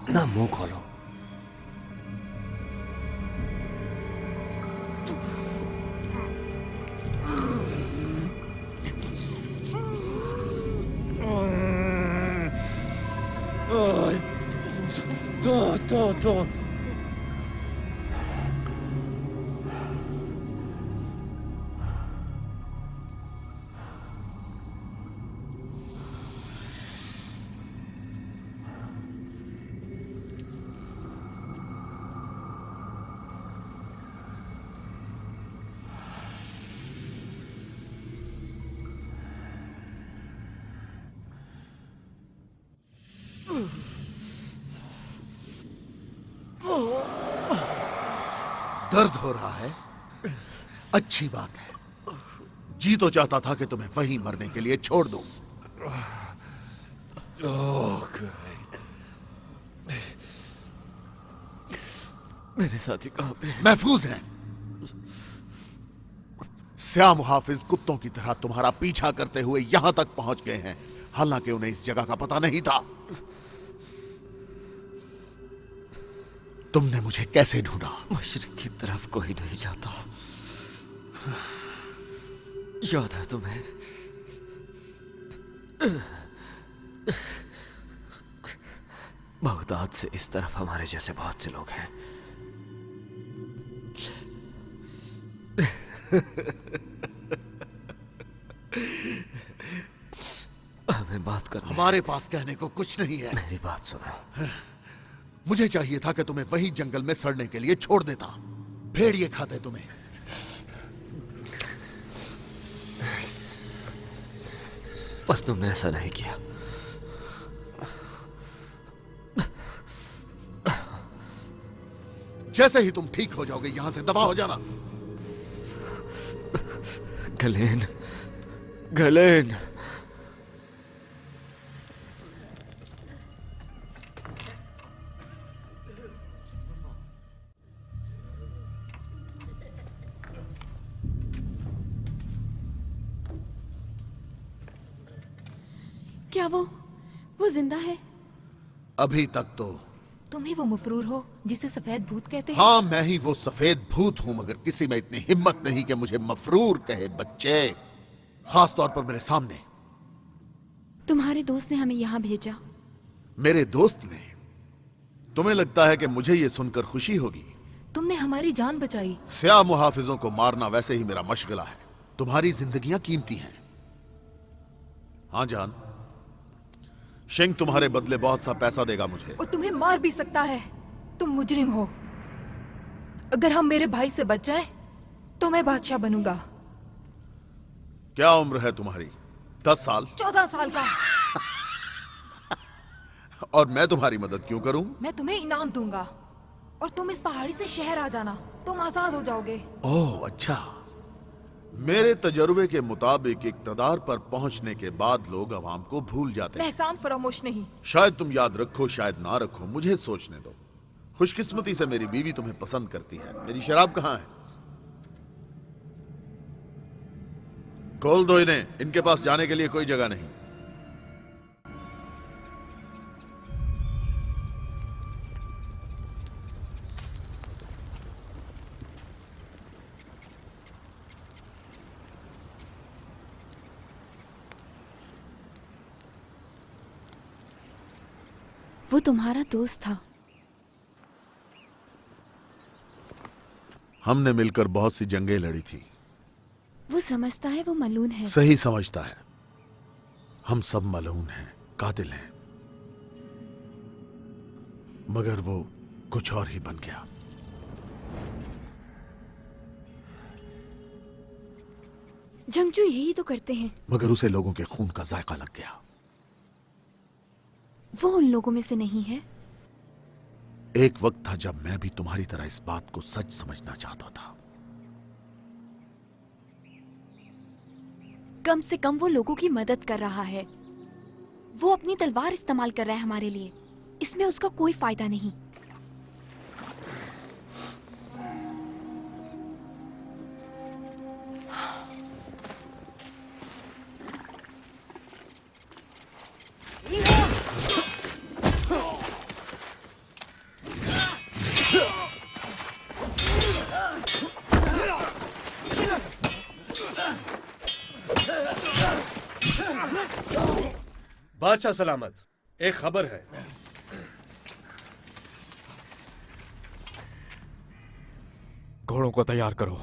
अपना मुंह खोलो। तो दर्द हो रहा है? अच्छी बात है। जी तो चाहता था कि तुम्हें वहीं मरने के लिए छोड़ दूं। मेरे साथी कहां पे? महफूज हैं। श्याम हाफिज कुत्तों की तरह तुम्हारा पीछा करते हुए यहां तक पहुंच गए हैं, हालांकि उन्हें इस जगह का पता नहीं था। तुमने मुझे कैसे ढूंढा? मशरिक की तरफ कोई नहीं जाता। याद है तुम्हें? बगदाद से इस तरफ हमारे जैसे बहुत से लोग हैं। हमें बात करनी है। हमारे पास कहने को कुछ नहीं है। मेरी बात सुनो। मुझे चाहिए था कि तुम्हें वहीं जंगल में सड़ने के लिए छोड़ देता। भेड़िए खाते तुम्हें। पर तुमने ऐसा नहीं किया। जैसे ही तुम ठीक हो जाओगे यहां से दफा हो जाना। Glenn, Glenn. क्या वो जिंदा है? अभी तक तो। तुम ही वो मफरूर हो जिसे सफेद भूत कहते हैं? हाँ, मैं ही वो सफेद भूत हूं, मगर किसी में इतनी हिम्मत नहीं कि मुझे मफरूर कहे। बच्चे, खास तौर पर मेरे सामने। तुम्हारे दोस्त ने हमें यहाँ भेजा। मेरे दोस्त ने? तुम्हें लगता है कि मुझे यह सुनकर खुशी होगी? तुमने हमारी जान बचाई। स्याह मुहाफिजों को मारना वैसे ही मेरा मशगला है। तुम्हारी जिंदगियां कीमती हैं। हाँ जान, शिंग तुम्हारे बदले बहुत सा पैसा देगा मुझे। और तुम्हें मार भी सकता है। तुम मुजरिम हो। अगर हम मेरे भाई से बच जाएं, तो मैं बादशाह बनूंगा। क्या उम्र है तुम्हारी? 10 साल? 14 साल का। और मैं तुम्हारी मदद क्यों करूं? मैं तुम्हें इनाम दूंगा और तुम इस पहाड़ी से शहर आ जाना। तुम आजाद हो जाओगे। ओह अच्छा। मेरे तजुर्बे के मुताबिक इक्तदार पर पहुंचने के बाद लोग अवाम को भूल जाते हैं। एहसान फरामोश नहीं। शायद तुम याद रखो, शायद ना रखो, मुझे सोचने दो। खुशकिस्मती से मेरी बीवी तुम्हें पसंद करती है। मेरी शराब कहां है? खोल दो इन्हें। इनके पास जाने के लिए कोई जगह नहीं। वो तुम्हारा दोस्त था। हमने मिलकर बहुत सी जंगें लड़ी थी। वो समझता है वो मलून है। सही समझता है। हम सब मलून हैं, कातिल हैं, मगर वो कुछ और ही बन गया। जंगजू यही तो करते हैं। मगर उसे लोगों के खून का जायका लग गया। वो उन लोगों में से नहीं है। एक वक्त था जब मैं भी तुम्हारी तरह इस बात को सच समझना चाहता था। कम से कम वो लोगों की मदद कर रहा है। वो अपनी तलवार इस्तेमाल कर रहा है हमारे लिए। इसमें उसका कोई फायदा नहीं। बादशाह सलामत, एक खबर है। घोड़ों को तैयार करो।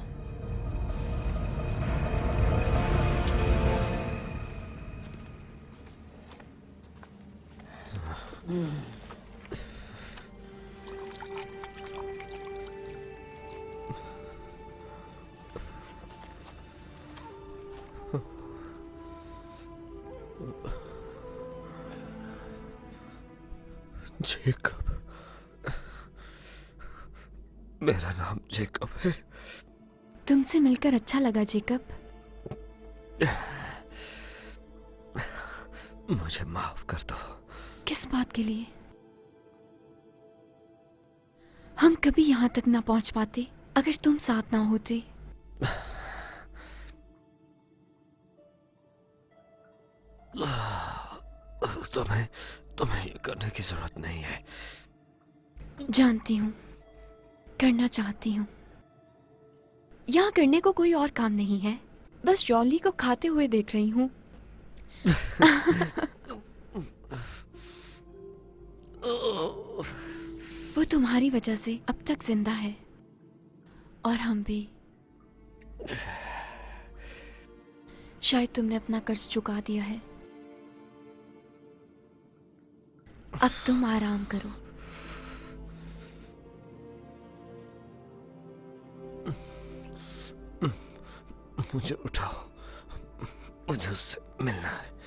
जेकब, मेरा नाम जेकब है। तुमसे मिलकर अच्छा लगा जेकब। मुझे माफ कर दो। किस बात के लिए? हम कभी यहाँ तक ना पहुँच पाते अगर तुम साथ ना होते। तुम्हें ये करने की जरूरत नहीं है। जानती हूँ, करना चाहती हूँ। यहाँ करने को कोई और काम नहीं है, बस जॉली को खाते हुए देख रही हूँ। वो तुम्हारी वजह से अब तक जिंदा है और हम भी। शायद तुमने अपना कर्ज चुका दिया है। अब तुम आराम करो। मुझे उठाओ, मुझे उससे मिलना है।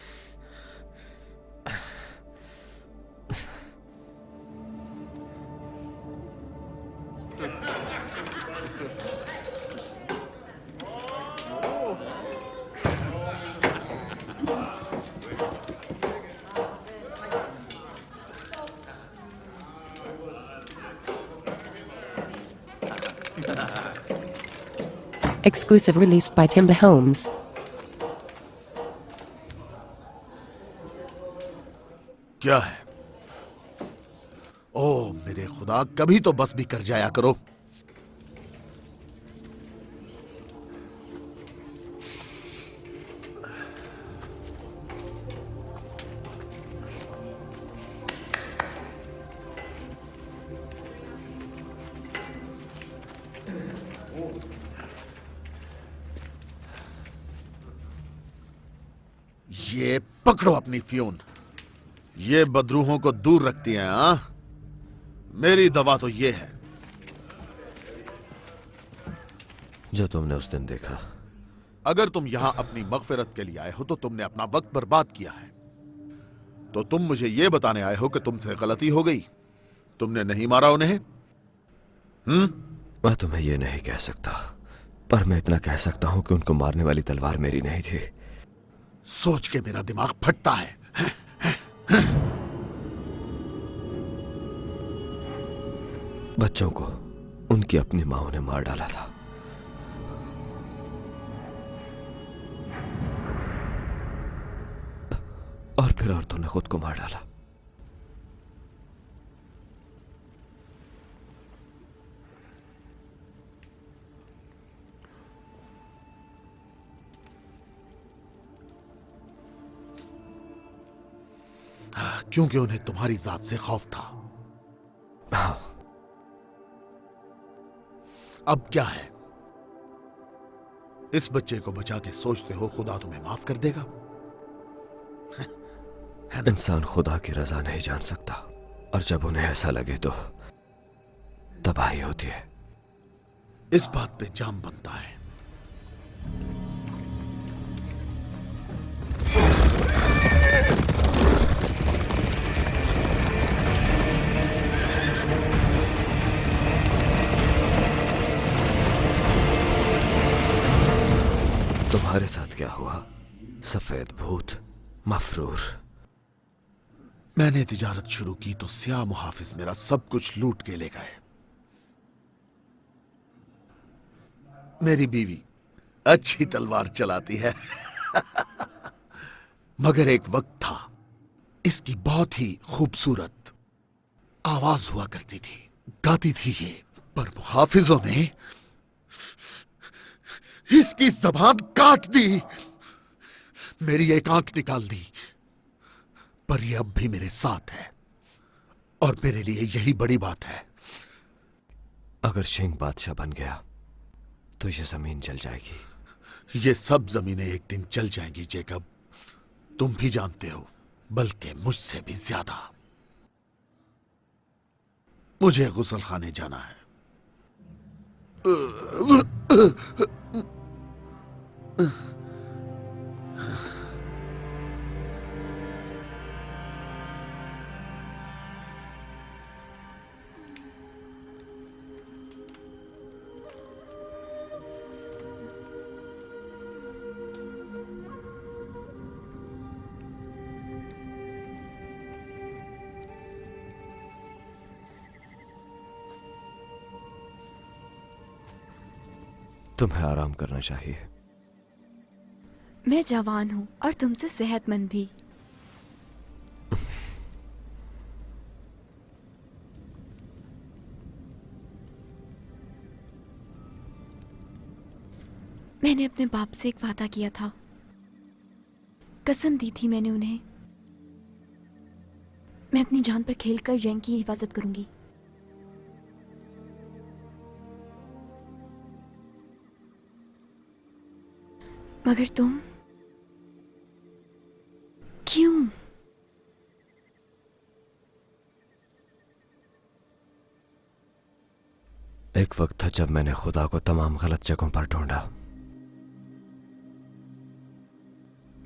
Exclusive released by Timber Homes. क्या है? ओ मेरे खुदा, कभी तो बस भी कर जाया करो। ये पकड़ो अपनी फ्यून। ये बदरूहों को दूर रखती हैं। हाँ, मेरी दवा तो ये है। जो तुमने उस दिन देखा। अगर तुम यहां अपनी मगफिरत के लिए आए हो तो तुमने अपना वक्त बर्बाद किया है। तो तुम मुझे यह बताने आए हो कि तुमसे गलती हो गई, तुमने नहीं मारा उन्हें। मैं तुम्हें यह नहीं कह सकता, पर मैं इतना कह सकता हूं कि उनको मारने वाली तलवार मेरी नहीं थी। सोच के मेरा दिमाग फटता है। बच्चों को उनकी अपनी मां ने मार डाला था। और फिर औरतों ने खुद को मार डाला। क्योंकि उन्हें तुम्हारी जात से खौफ था। हाँ। अब क्या है? इस बच्चे को बचा के सोचते हो खुदा तुम्हें माफ कर देगा? इंसान खुदा की रजा नहीं जान सकता, और जब उन्हें ऐसा लगे तो तबाही होती है। इस बात पे जाम बनता है। तुम्हारे साथ क्या हुआ? सफेद भूत, मफरूर। मैंने तिजारत शुरू की तो स्याह मुहाफिज मेरा सब कुछ लूट के ले गए। मेरी बीवी अच्छी तलवार चलाती है। मगर एक वक्त था, इसकी बहुत ही खूबसूरत आवाज हुआ करती थी, गाती थी ये, पर मुहाफिजों ने इसकी जबान काट दी, मेरी एक आंख निकाल दी, पर ये अब भी मेरे साथ है और मेरे लिए यही बड़ी बात है। अगर शिंग बादशाह बन गया तो ये जमीन जल जाएगी। ये सब जमीनें एक दिन जल जाएंगी जेकब, तुम भी जानते हो, बल्कि मुझसे भी ज्यादा। मुझे गुसल खाने जाना है। तुम्हें आराम करना चाहिए। मैं जवान हूं और तुमसे सेहतमंद भी। मैंने अपने बाप से एक वादा किया था, कसम दी थी मैंने उन्हें, मैं अपनी जान पर खेलकर जैंग की हिफाजत करूंगी। मगर तुम क्यों? एक वक्त था जब मैंने खुदा को तमाम गलत जगहों पर ढूंढा,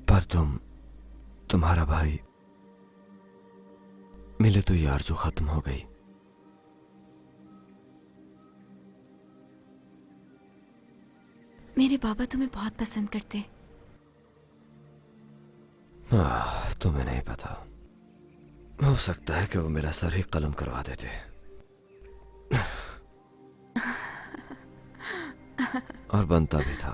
पर तुम्हारा भाई मिले तो ये आरज़ू खत्म हो गई। मेरे बाबा तुम्हें बहुत पसंद करते। तुम्हें नहीं पता, हो सकता है कि वो मेरा सर ही कलम करवा देते। और बनता भी था।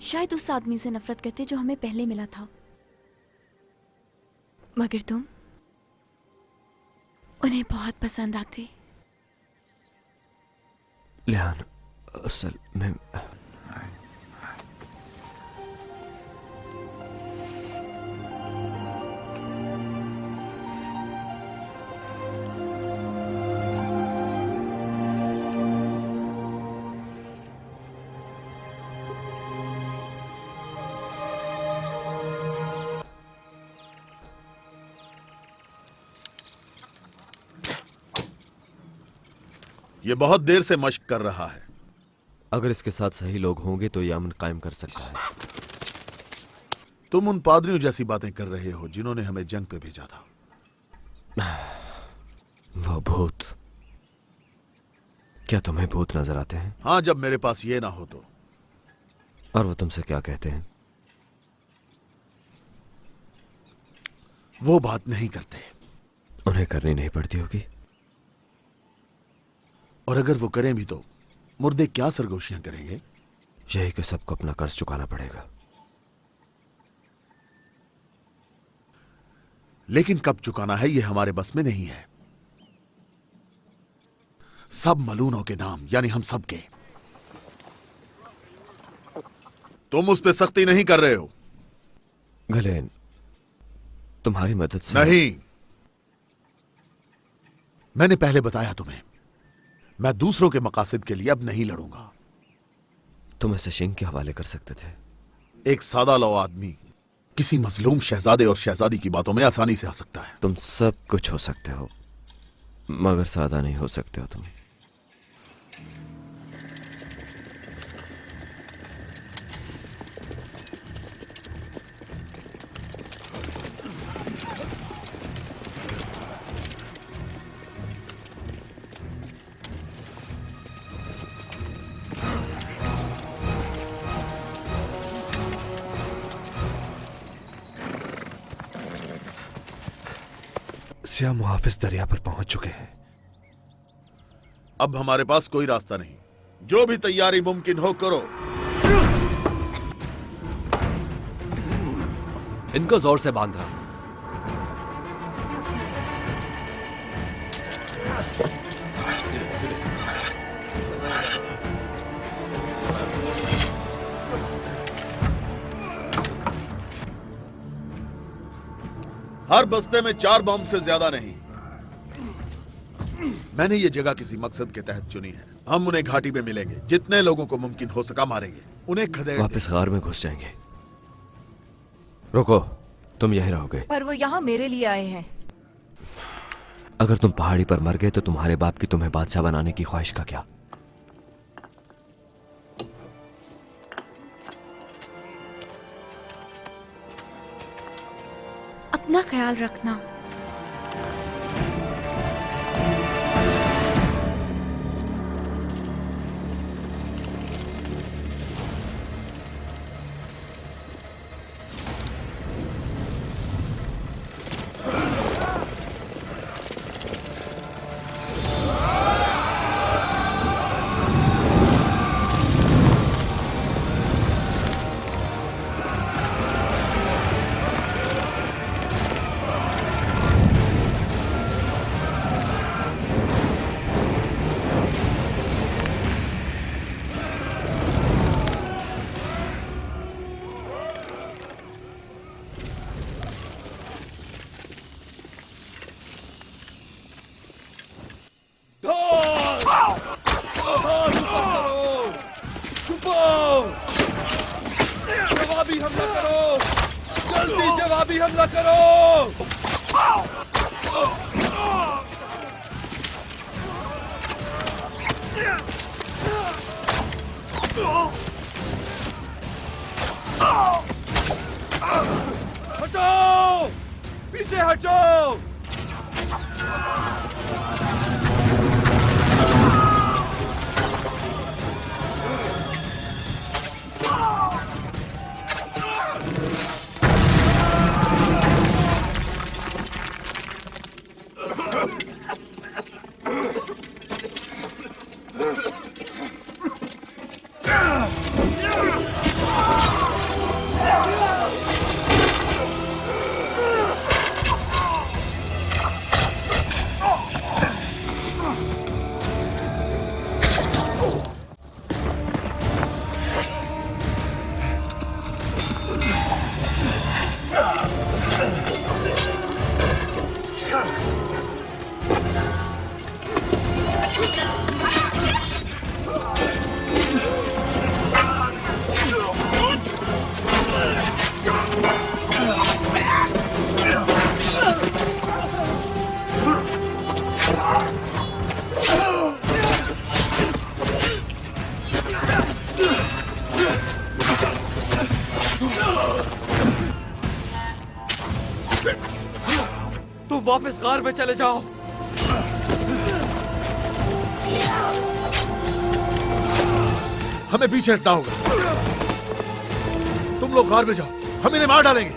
शायद उस आदमी से नफरत करते जो हमें पहले मिला था, मगर तुम उन्हें बहुत पसंद आते। लियान, असल में ये बहुत देर से मश्क कर रहा है। अगर इसके साथ सही लोग होंगे तो ये अमन कायम कर सकता है। तुम उन पादरियों जैसी बातें कर रहे हो जिन्होंने हमें जंग पे भेजा था। वो भूत, क्या तुम्हें भूत नजर आते हैं? हां, जब मेरे पास ये ना हो तो। और वो तुमसे क्या कहते हैं? वो बात नहीं करते। उन्हें करनी नहीं पड़ती होगी। और अगर वो करें भी तो मुर्दे क्या सरगोशियां करेंगे? यही कि सबको अपना कर्ज चुकाना पड़ेगा। लेकिन कब चुकाना है ये हमारे बस में नहीं है। सब मलूनों के नाम, यानी हम सब के। तुम उस पर सख्ती नहीं कर रहे हो। गलेन, तुम्हारी मदद से नहीं, मैंने पहले बताया तुम्हें, मैं दूसरों के मकासद के लिए अब नहीं लड़ूंगा। तुम इसे शिंग के हवाले कर सकते थे। एक सादा लौ आदमी किसी मजलूम शहजादे और शहजादी की बातों में आसानी से आ सकता है। तुम सब कुछ हो सकते हो, मगर सादा नहीं हो सकते हो तुम। सिया मुहाफिज दरिया पर पहुंच चुके हैं। अब हमारे पास कोई रास्ता नहीं। जो भी तैयारी मुमकिन हो करो। इनको जोर से बांधना। हर बस्ते में 4 बम से ज्यादा नहीं। मैंने ये जगह किसी मकसद के तहत चुनी है। हम उन्हें घाटी में मिलेंगे, जितने लोगों को मुमकिन हो सका मारेंगे, उन्हें खदेड़ वापस गार में घुस जाएंगे। रुको, तुम यहीं रहोगे। पर वो यहाँ मेरे लिए आए हैं। अगर तुम पहाड़ी पर मर गए तो तुम्हारे बाप की तुम्हें बादशाह बनाने की ख्वाहिश का क्या? अपना ख्याल रखना। जवाबी हमला करो, जल्दी जवाबी हमला करो। हटो, पीछे हटो। तुम वापस गार में चले जाओ। हमें पीछे हटना होगा। तुम लोग गार में जाओ, हम इन्हें मार डालेंगे।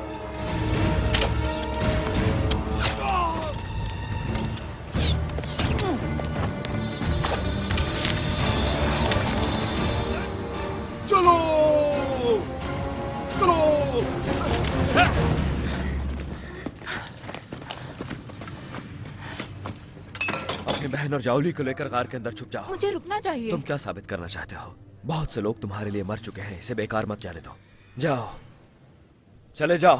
चलो चलो। अपनी बहन और जाओली को लेकर गार के अंदर छुप जाओ। मुझे रुकना चाहिए। तुम क्या साबित करना चाहते हो? बहुत से लोग तुम्हारे लिए मर चुके हैं, इसे बेकार मत जाने दो। जाओ, चले जाओ।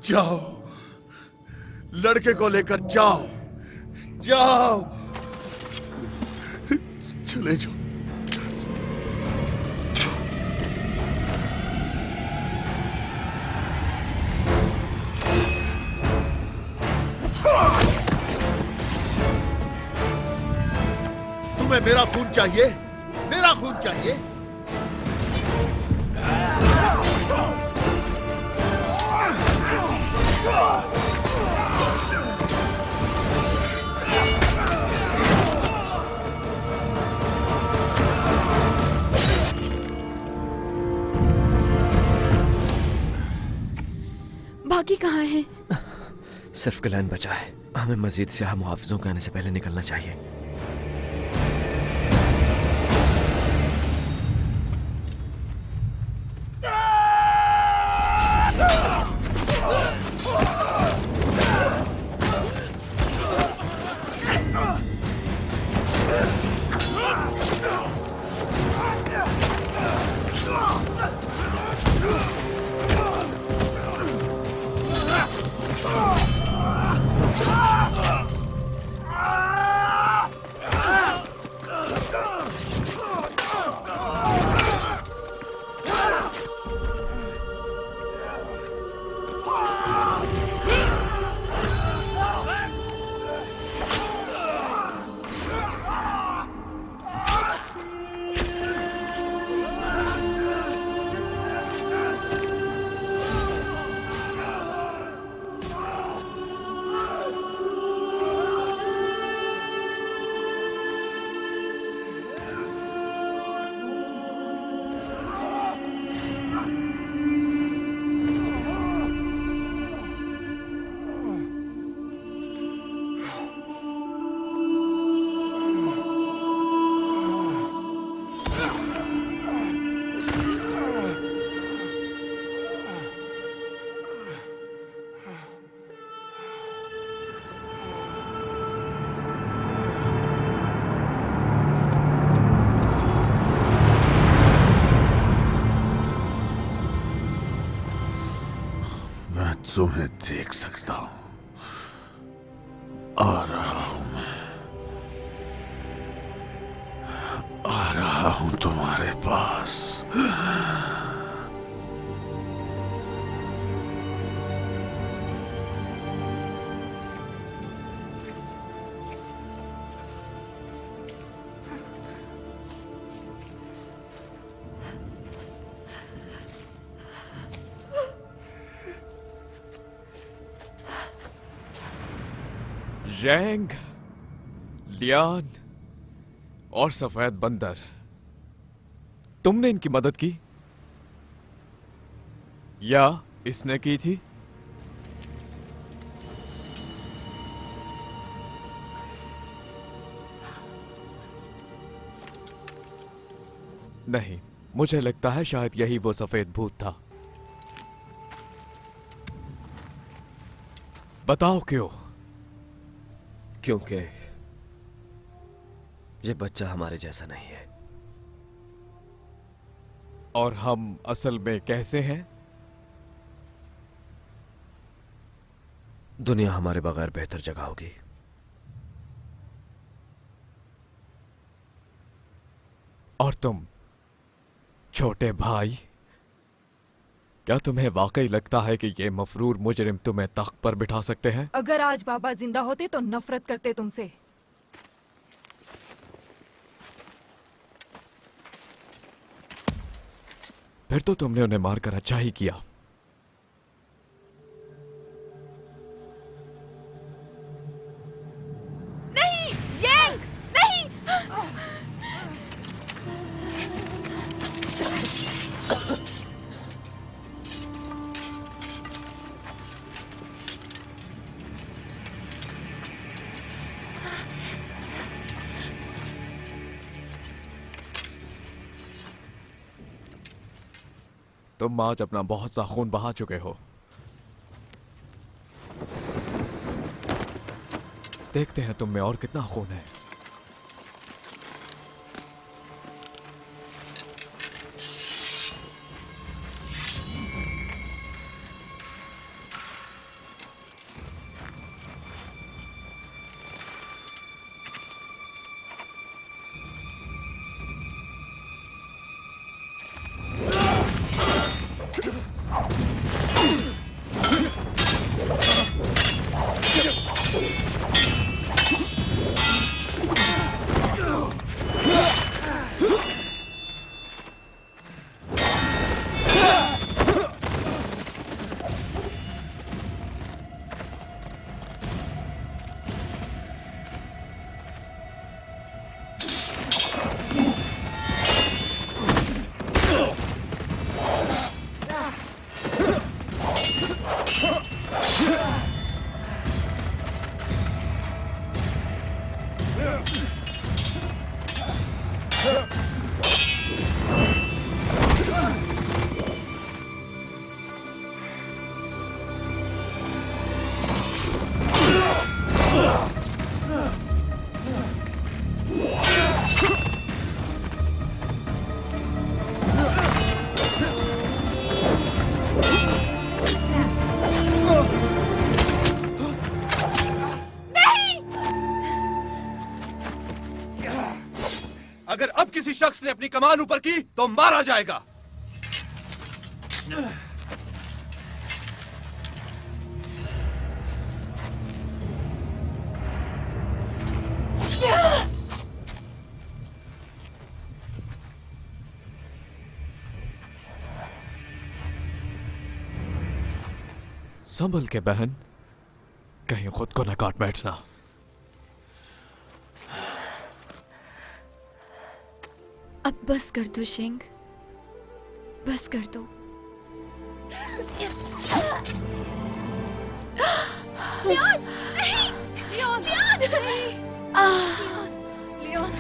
जाओ, लड़के को लेकर जाओ, जाओ, चले जाओ। तुम्हें मेरा खून चाहिए? मेरा खून चाहिए? बाकी कहाँ है? सिर्फ गिलान बचा है। हमें मजीद स्याह मुहाफिजों के आने से पहले निकलना चाहिए। तुम्हें देख सकता हूं। आ रहा हूं मैं, आ रहा हूं तुम्हारे पास। जैंग, लियान और सफेद बंदर, तुमने इनकी मदद की या इसने की थी? नहीं, मुझे लगता है शायद यही वो सफेद भूत था। बताओ क्यों? क्योंकि ये बच्चा हमारे जैसा नहीं है। और हम असल में कैसे हैं? दुनिया हमारे बगैर बेहतर जगह होगी। और तुम छोटे भाई, क्या तुम्हें वाकई लगता है कि ये मफरूर मुजरिम तुम्हें तख्त पर बिठा सकते हैं? अगर आज बाबा जिंदा होते तो नफरत करते तुमसे। फिर तो तुमने उन्हें मारकर अच्छा ही किया। नहीं, येंग, नहीं! तुम आज अपना बहुत सा खून बहा चुके हो। देखते हैं तुम में और कितना खून है। अगर अब किसी शख्स ने अपनी कमान ऊपर की तो मारा जाएगा। संभल के बहन, कहीं खुद को न काट बैठना। अब बस कर दो शेंग, बस कर दो। लियोन! नहीं! लियोन! लियोन!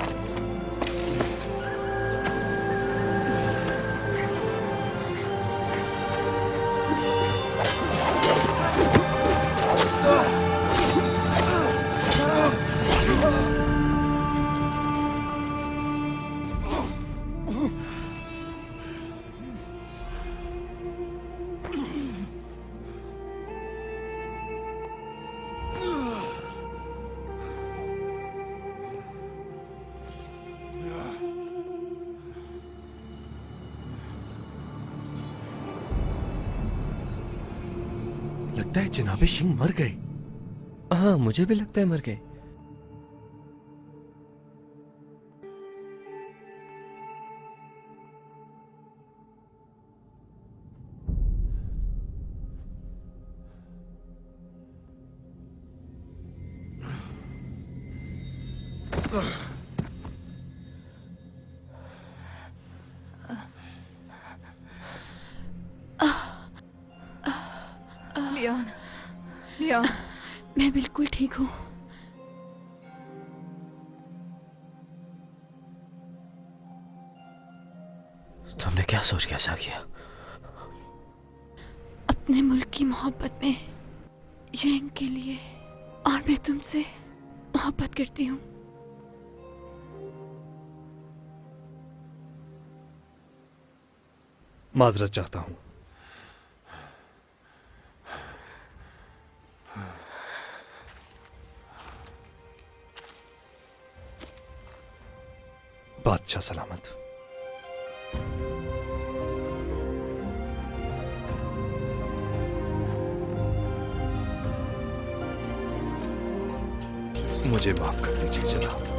लगता है जनाबे सिंह मर गए। हाँ, मुझे भी लगता है मर गए। लियोन, लियोन, मैं बिल्कुल ठीक हूँ। तुमने क्या सोच के ऐसा किया? अपने मुल्क की मोहब्बत में शेंग के लिए, और मैं तुमसे मोहब्बत करती हूँ। माजरत चाहता हूं। बादशाह सलामत। मुझे माफ कर दीजिए जनाब।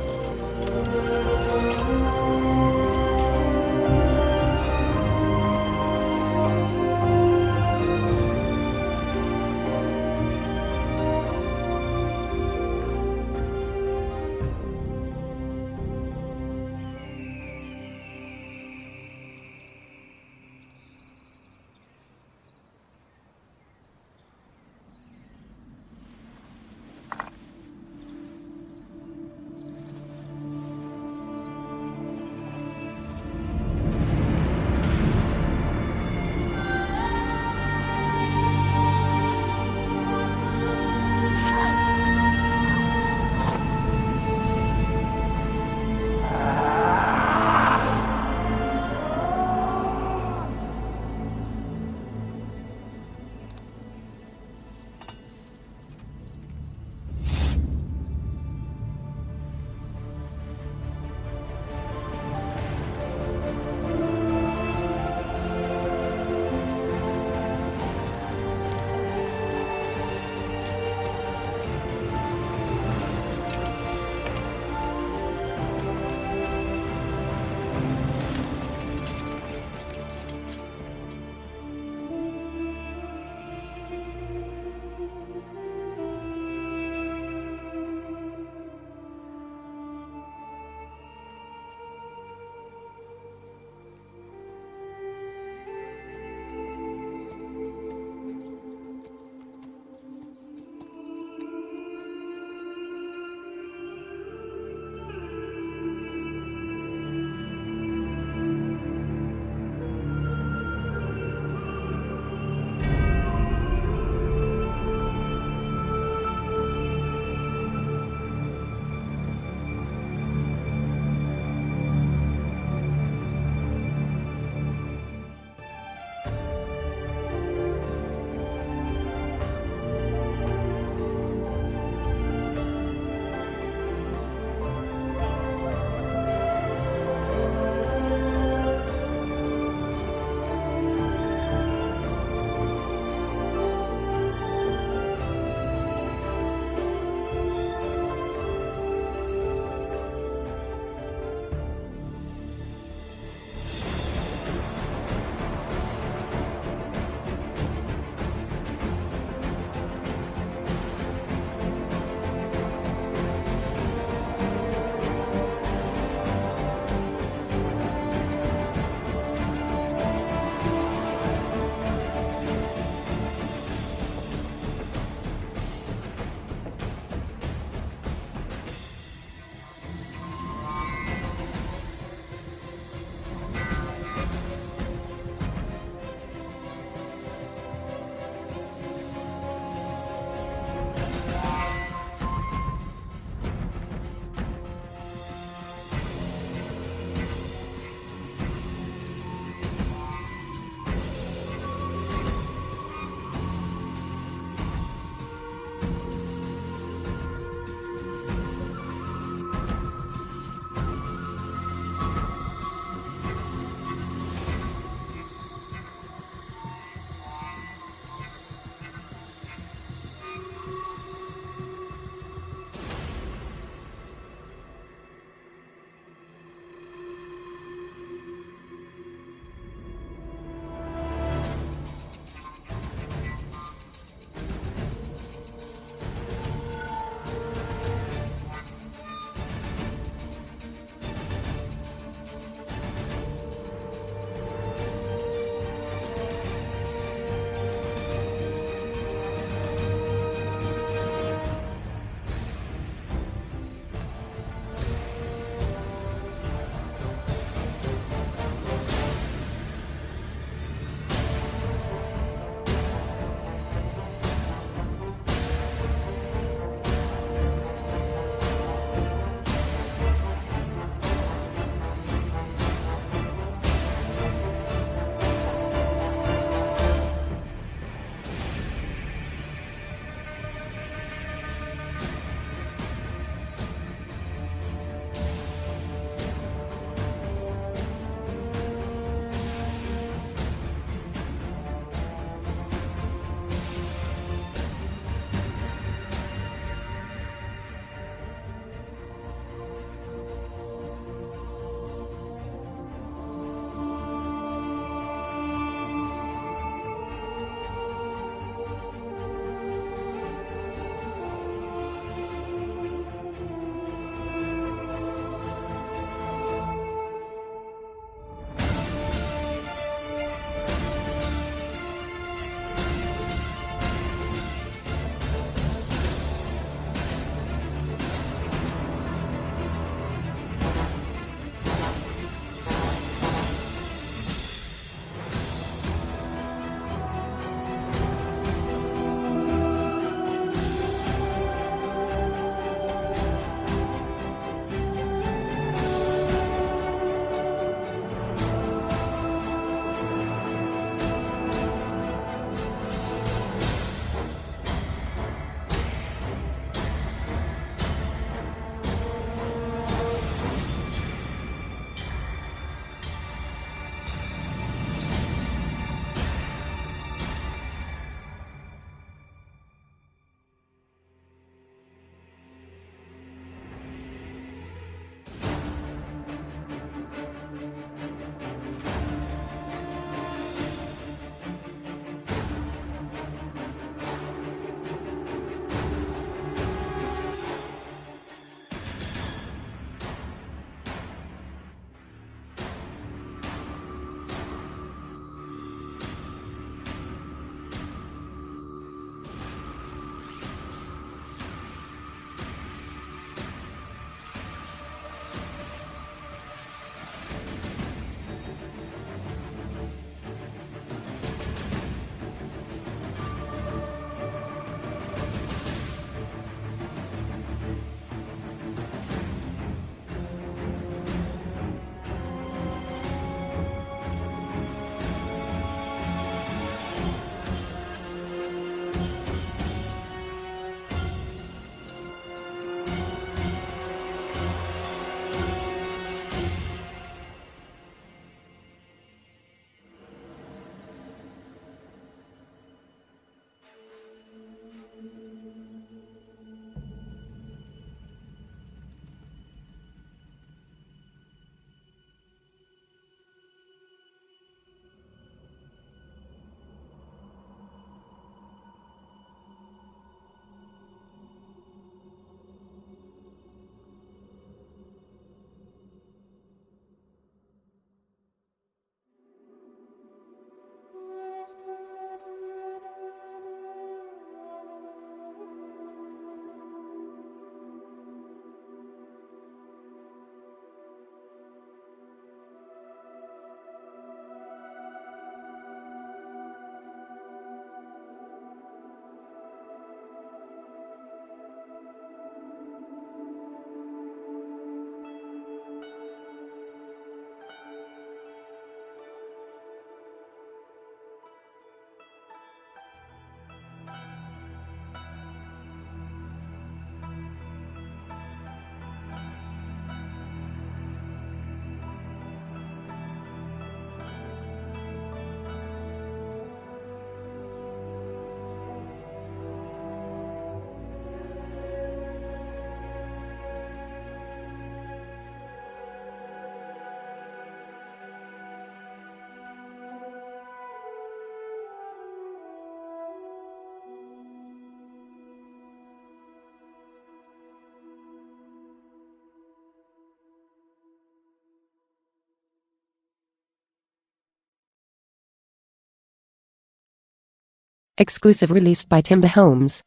Exclusive released by Timber Homes.